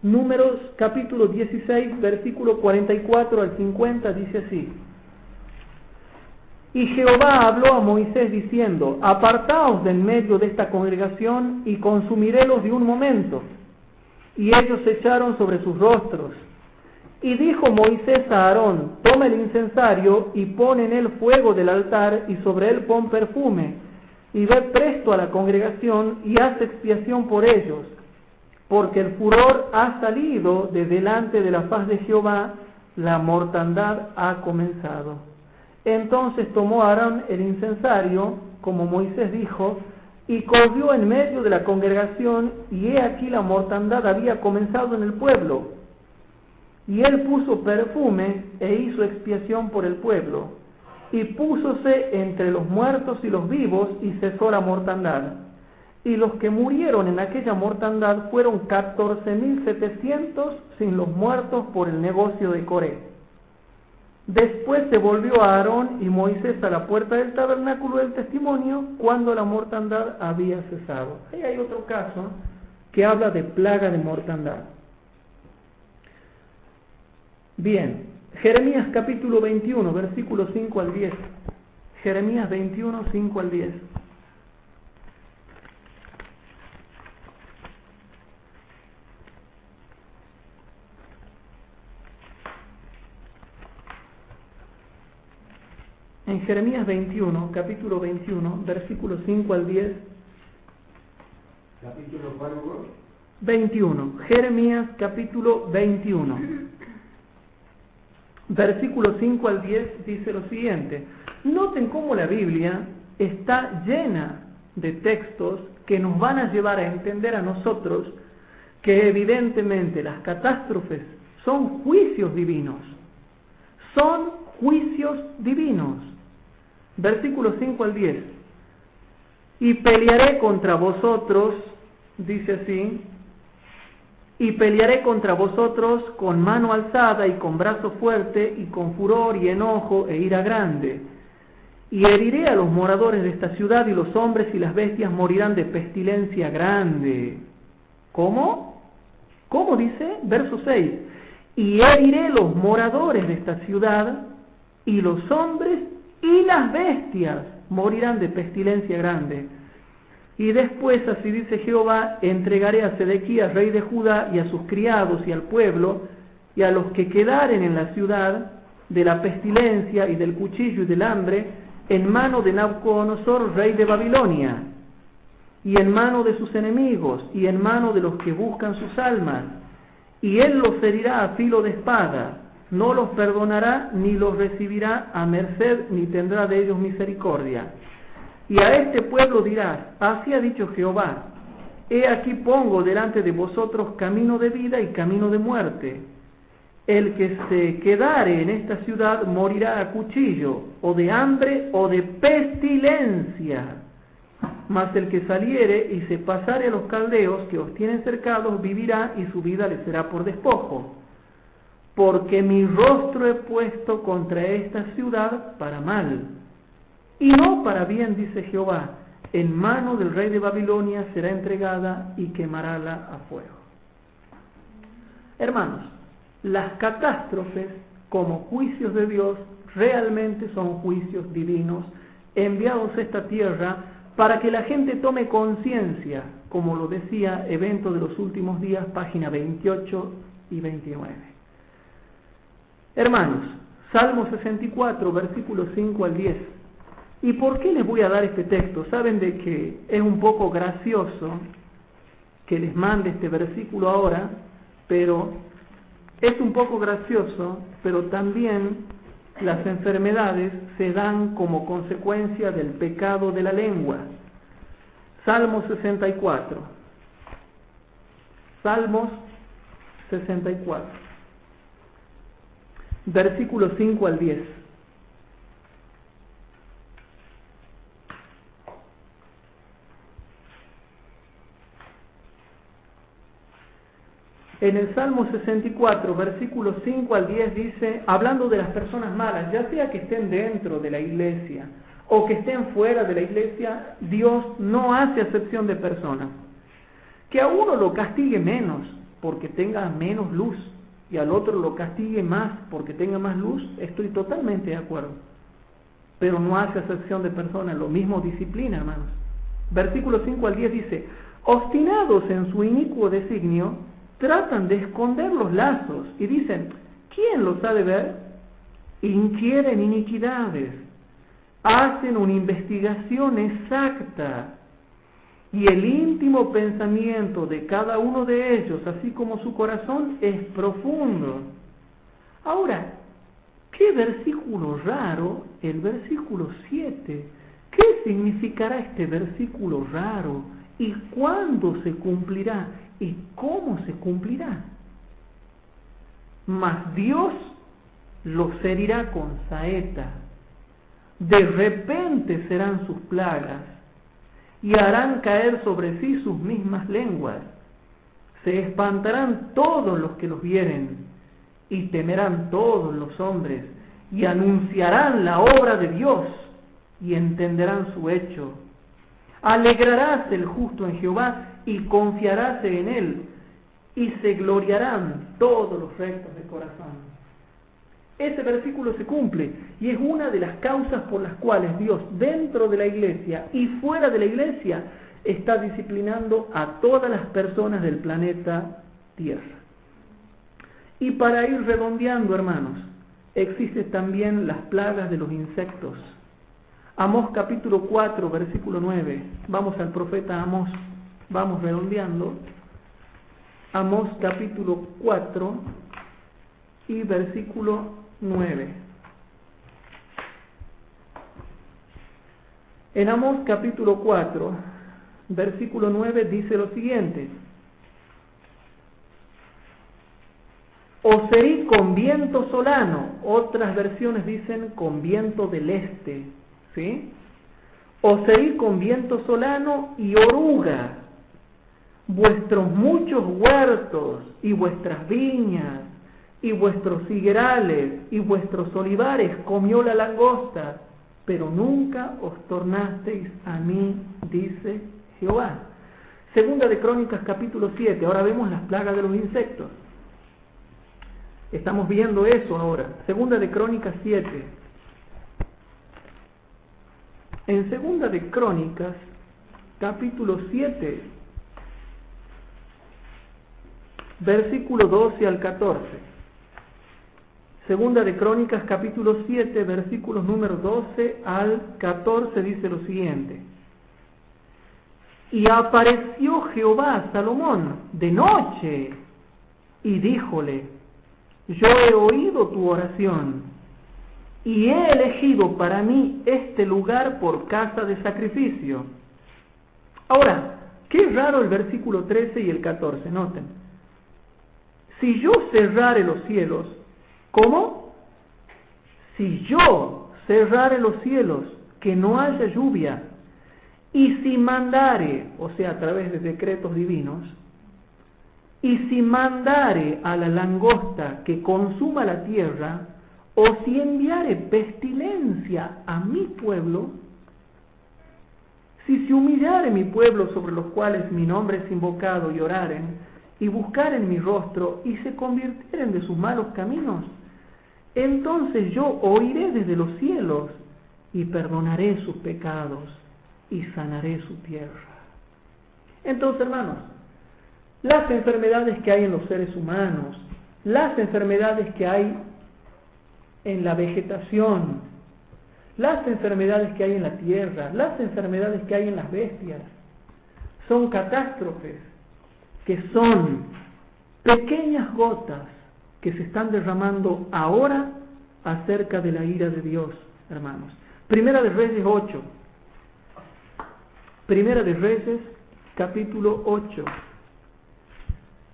Números capítulo 16, versículo 44 al 50 dice así: Y Jehová habló a Moisés diciendo: Apartaos de en medio de esta congregación y consumirélos de un momento. Y ellos se echaron sobre sus rostros. Y dijo Moisés a Aarón: Toma el incensario y pon en él fuego del altar y sobre él pon perfume. Y ve presto a la congregación y haz expiación por ellos, porque el furor ha salido de delante de la faz de Jehová, la mortandad ha comenzado. Entonces tomó Aarón el incensario, como Moisés dijo, y corrió en medio de la congregación, y he aquí la mortandad había comenzado en el pueblo. Y él puso perfume e hizo expiación por el pueblo. Y púsose entre los muertos y los vivos, y cesó la mortandad. Y los que murieron en aquella mortandad fueron 14.700, sin los muertos por el negocio de Coré. Después se volvió a Aarón y Moisés a la puerta del tabernáculo del testimonio, cuando la mortandad había cesado. Ahí hay otro caso que habla de plaga de mortandad. Bien, Jeremías capítulo 21, versículos 5 al 10. Jeremías 21, 5 al 10. En Jeremías 21, capítulo 21, versículos 5 al 10. ¿Capítulo cuál, Hugo? 21. Jeremías capítulo 21. Versículos 5 al 10 dice lo siguiente. Noten cómo la Biblia está llena de textos que nos van a llevar a entender a nosotros que evidentemente las catástrofes son juicios divinos. Son juicios divinos. Versículos 5 al 10. Y pelearé contra vosotros, dice así, y pelearé contra vosotros con mano alzada y con brazo fuerte y con furor y enojo e ira grande. Y heriré a los moradores de esta ciudad y los hombres y las bestias morirán de pestilencia grande. ¿Cómo? ¿Cómo dice? Verso 6. Y heriré los moradores de esta ciudad y los hombres y las bestias morirán de pestilencia grande. Y después, así dice Jehová, entregaré a Sedequías, rey de Judá, y a sus criados y al pueblo, y a los que quedaren en la ciudad, de la pestilencia y del cuchillo y del hambre, en mano de Nabucodonosor, rey de Babilonia, y en mano de sus enemigos, y en mano de los que buscan sus almas. Y él los herirá a filo de espada, no los perdonará, ni los recibirá a merced, ni tendrá de ellos misericordia. Y a este pueblo dirás: así ha dicho Jehová, he aquí pongo delante de vosotros camino de vida y camino de muerte. El que se quedare en esta ciudad morirá a cuchillo, o de hambre, o de pestilencia. Mas el que saliere y se pasare a los caldeos que os tienen cercados, vivirá, y su vida le será por despojo. Porque mi rostro he puesto contra esta ciudad para mal, y no para bien, dice Jehová. En mano del rey de Babilonia será entregada y quemarála a fuego. Hermanos, las catástrofes como juicios de Dios, realmente son juicios divinos enviados a esta tierra para que la gente tome conciencia, como lo decía Evento de los Últimos Días, página 28 y 29. Hermanos, Salmo 64, versículos 5 al 10. ¿Y por qué les voy a dar este texto? Saben de que es un poco gracioso que les mande este versículo ahora, pero es un poco gracioso, pero también las enfermedades se dan como consecuencia del pecado de la lengua. Salmo 64. Salmos 64. Versículos 5 al 10. En el Salmo 64, versículos 5 al 10 dice, hablando de las personas malas, ya sea que estén dentro de la iglesia o que estén fuera de la iglesia, Dios no hace acepción de personas. Que a uno lo castigue menos porque tenga menos luz y al otro lo castigue más porque tenga más luz, estoy totalmente de acuerdo. Pero no hace acepción de personas, lo mismo disciplina, hermanos. Versículos 5 al 10 dice, obstinados en su inicuo designio, tratan de esconder los lazos y dicen, ¿quién los ha de ver? Inquieren iniquidades, hacen una investigación exacta y el íntimo pensamiento de cada uno de ellos, así como su corazón, es profundo. Ahora, qué versículo raro, el versículo 7. ¿Qué significará este versículo raro? ¿Y cuándo se cumplirá? ¿Y cómo se cumplirá? Mas Dios los herirá con saeta, de repente serán sus plagas, y harán caer sobre sí sus mismas lenguas. Se espantarán todos los que los vieren, y temerán todos los hombres, y anunciarán la obra de Dios, y entenderán su hecho. Alegrarás el justo en Jehová, y confiaráse en él, y se gloriarán todos los rectos de corazón. Ese versículo se cumple, y es una de las causas por las cuales Dios, dentro de la iglesia y fuera de la iglesia, está disciplinando a todas las personas del planeta Tierra. Y para ir redondeando, hermanos, existen también las plagas de los insectos. Amós capítulo 4, versículo 9. Vamos al profeta Amós. Vamos redondeando. Amós capítulo 4 y versículo 9. En Amós capítulo 4, versículo 9 dice lo siguiente. Os herí con viento solano, otras versiones dicen con viento del este, ¿sí? Os herí con viento solano y oruga. Vuestros muchos huertos y vuestras viñas y vuestros higuerales y vuestros olivares comió la langosta, pero nunca os tornasteis a mí, dice Jehová. Segunda de Crónicas capítulo 7, ahora vemos las plagas de los insectos. Estamos viendo eso ahora. Segunda de Crónicas 7. En Segunda de Crónicas capítulo 7, versículo 12 al 14. Segunda de Crónicas capítulo 7, versículos número 12 al 14 dice lo siguiente. Y apareció Jehová a Salomón de noche y díjole, yo he oído tu oración y he elegido para mí este lugar por casa de sacrificio. Ahora, qué raro el versículo 13 y el 14, noten. Si yo cerrare los cielos, ¿cómo? Si yo cerrare los cielos, que no haya lluvia, y si mandare, o sea, a través de decretos divinos, y si mandare a la langosta que consuma la tierra, o si enviare pestilencia a mi pueblo, si se humillare mi pueblo sobre los cuales mi nombre es invocado y oraren, y buscaren mi rostro, y se convirtieren de sus malos caminos, entonces yo oiré desde los cielos y perdonaré sus pecados y sanaré su tierra. Entonces, hermanos, las enfermedades que hay en los seres humanos, las enfermedades que hay en la vegetación, las enfermedades que hay en la tierra, las enfermedades que hay en las bestias, son catástrofes que son pequeñas gotas que se están derramando ahora acerca de la ira de Dios, hermanos. Primera de Reyes 8. Primera de Reyes, capítulo 8.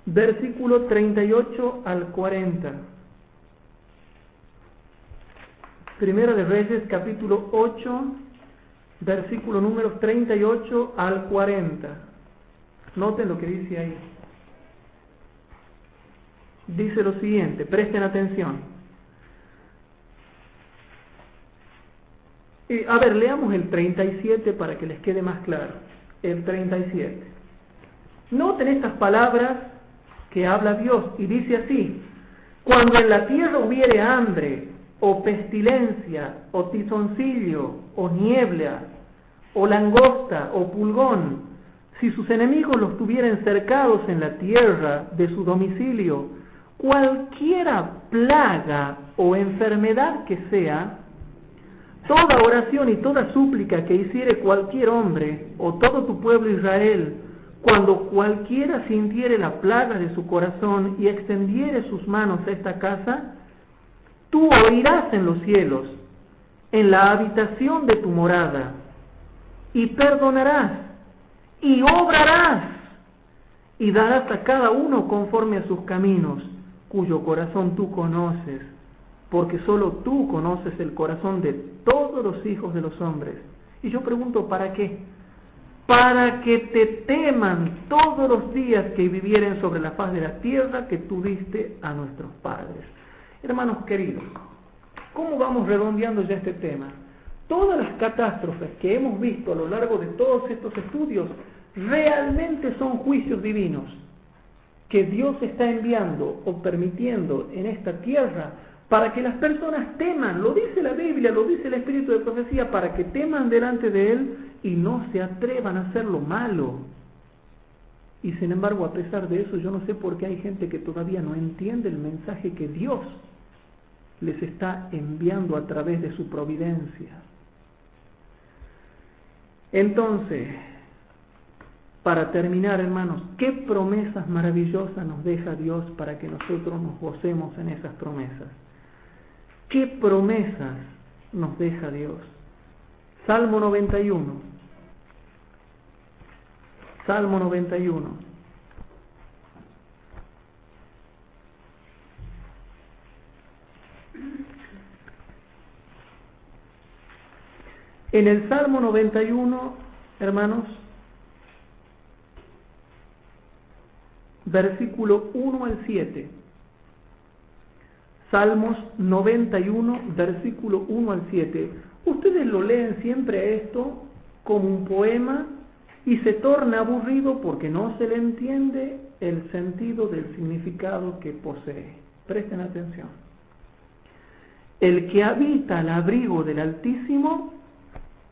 Versículo 38 al 40. Primera de Reyes, capítulo 8, versículo número 38 al 40. Noten lo que dice ahí. Dice lo siguiente, presten atención. A ver, leamos el 37 para que les quede más claro. El 37. Noten estas palabras que habla Dios y dice así: cuando en la tierra hubiere hambre, o pestilencia, o tizoncillo, o niebla, o langosta, o pulgón, si sus enemigos los tuvieren cercados en la tierra de su domicilio, cualquiera plaga o enfermedad que sea, toda oración y toda súplica que hiciere cualquier hombre, o todo tu pueblo Israel, cuando cualquiera sintiere la plaga de su corazón y extendiere sus manos a esta casa, tú oirás en los cielos, en la habitación de tu morada, y perdonarás, y obrarás, y darás a cada uno conforme a sus caminos, cuyo corazón tú conoces, porque solo tú conoces el corazón de todos los hijos de los hombres. Y yo pregunto, ¿para qué? Para que te teman todos los días que vivieren sobre la faz de la tierra que tú diste a nuestros padres. Hermanos queridos, ¿cómo vamos redondeando ya este tema? Todas las catástrofes que hemos visto a lo largo de todos estos estudios realmente son juicios divinos que Dios está enviando o permitiendo en esta tierra para que las personas teman. Lo dice la Biblia, lo dice el Espíritu de Profecía, para que teman delante de Él y no se atrevan a hacer lo malo. Y sin embargo, a pesar de eso, yo no sé por qué hay gente que todavía no entiende el mensaje que Dios les está enviando a través de su providencia. Entonces, para terminar, hermanos, ¿qué promesas maravillosas nos deja Dios para que nosotros nos gocemos en esas promesas? ¿Qué promesas nos deja Dios? Salmo 91. Salmo 91. En el Salmo 91, hermanos, versículo 1 al 7. Salmos 91, versículo 1 al 7. Ustedes lo leen siempre esto como un poema y se torna aburrido porque no se le entiende el sentido del significado que posee. Presten atención. El que habita al abrigo del Altísimo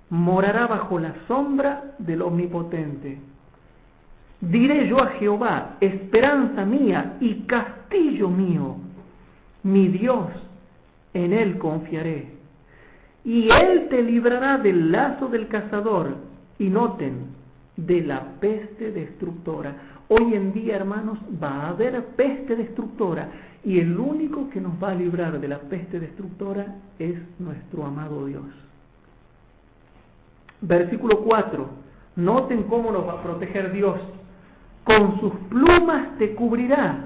morará bajo la sombra del Omnipotente. Diré yo a Jehová, esperanza mía y castillo mío, mi Dios, en él confiaré. Y él te librará del lazo del cazador, y noten, de la peste destructora. Hoy en día, hermanos, va a haber peste destructora, y el único que nos va a librar de la peste destructora es nuestro amado Dios. Versículo 4. Noten cómo nos va a proteger Dios. Con sus plumas te cubrirá,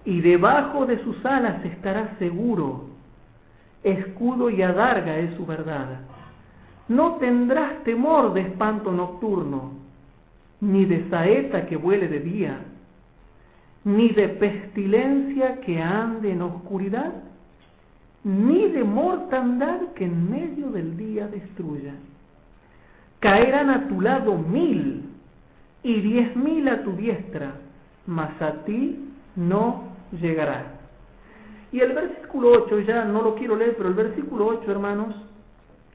y debajo de sus alas estarás seguro. Escudo y adarga es su verdad. No tendrás temor de espanto nocturno, ni de saeta que vuele de día, ni de pestilencia que ande en oscuridad, ni de mortandad que en medio del día destruya. Caerán a tu lado 1000 y 10.000 a tu diestra, mas a ti no llegará. Y el versículo 8, ya no lo quiero leer, pero el versículo 8, hermanos,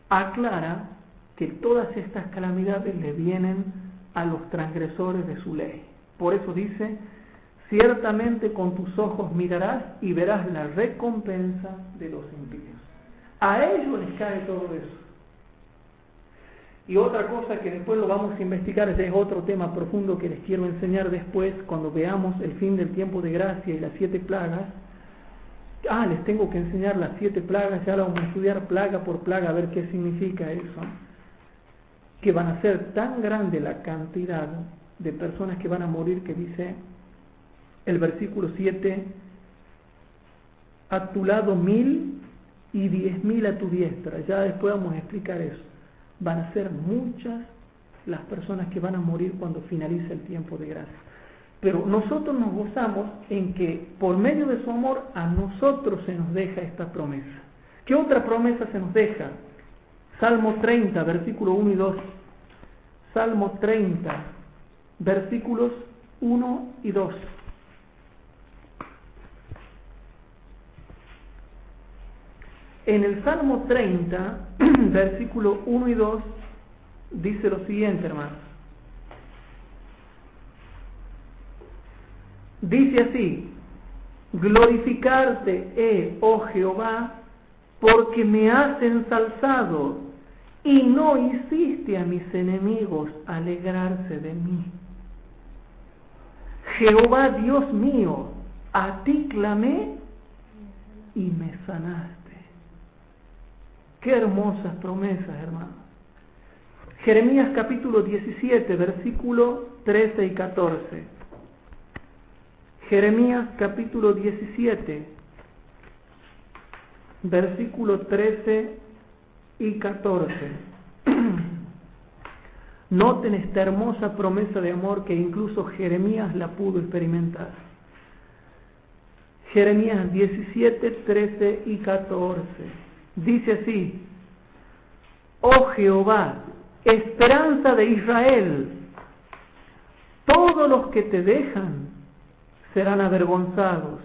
aclara que todas estas calamidades le vienen a los transgresores de su ley. Por eso dice, ciertamente con tus ojos mirarás y verás la recompensa de los impíos. A ellos les cae todo eso. Y otra cosa que después lo vamos a investigar, ese es otro tema profundo que les quiero enseñar después, cuando veamos el fin del tiempo de gracia y las 7 plagas. Les tengo que enseñar las 7 plagas, ya vamos a estudiar plaga por plaga, a ver qué significa eso. Que van a ser tan grande la cantidad de personas que van a morir, que dice el versículo 7, a tu lado 1000 y 10.000 a tu diestra. Ya después vamos a explicar eso. Van a ser muchas las personas que van a morir cuando finalice el tiempo de gracia. Pero nosotros nos gozamos en que por medio de su amor a nosotros se nos deja esta promesa. ¿Qué otra promesa se nos deja? Salmo 30, versículos 1 y 2. Salmo 30, versículos 1 y 2. En el Salmo 30, versículo 1 y 2, dice lo siguiente, hermanos. Dice así: glorificarte oh Jehová, porque me has ensalzado y no hiciste a mis enemigos alegrarse de mí. Jehová Dios mío, a ti clamé y me sanaste. Qué hermosas promesas, hermanos. Jeremías capítulo 17, versículo 13 y 14. Jeremías capítulo 17, versículo 13 y 14. Noten esta hermosa promesa de amor que incluso Jeremías la pudo experimentar. Jeremías 17, 13 y 14. Dice así: oh Jehová, esperanza de Israel, todos los que te dejan serán avergonzados,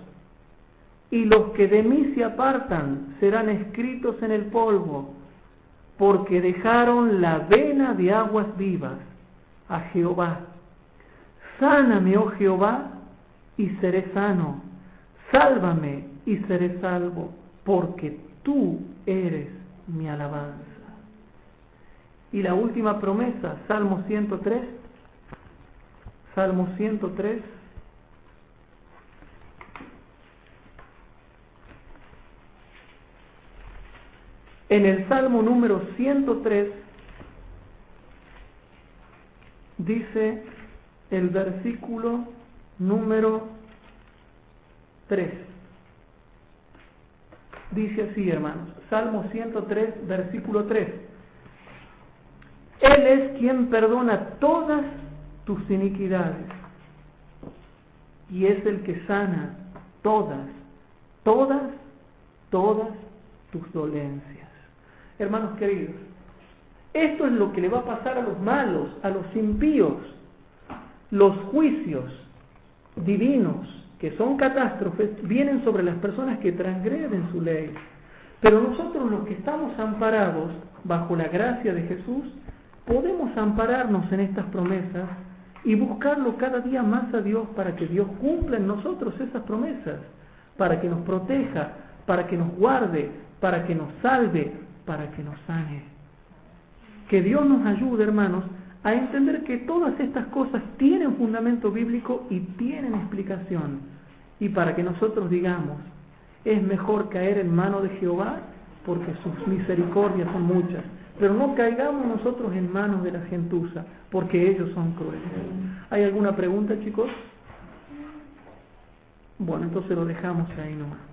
y los que de mí se apartan serán escritos en el polvo, porque dejaron la vena de aguas vivas a Jehová. Sáname, oh Jehová, y seré sano. Sálvame y seré salvo, porque tú eres mi alabanza. Y la última promesa, Salmo 103. Salmo 103. En el Salmo número 103 dice el versículo número 3. Dice así, hermanos, Salmo 103, versículo 3. Él es quien perdona todas tus iniquidades y es el que sana todas tus dolencias. Hermanos queridos, esto es lo que le va a pasar a los malos, a los impíos. Los juicios divinos, que son catástrofes, vienen sobre las personas que transgreden su ley. Pero nosotros, los que estamos amparados bajo la gracia de Jesús, podemos ampararnos en estas promesas y buscarlo cada día más a Dios para que Dios cumpla en nosotros esas promesas, para que nos proteja, para que nos guarde, para que nos salve, para que nos sane. Que Dios nos ayude, hermanos, a entender que todas estas cosas tienen fundamento bíblico y tienen explicación. Y para que nosotros digamos, es mejor caer en manos de Jehová porque sus misericordias son muchas. Pero no caigamos nosotros en manos de la gentuza porque ellos son crueles. ¿Hay alguna pregunta, chicos? Bueno, entonces lo dejamos ahí nomás.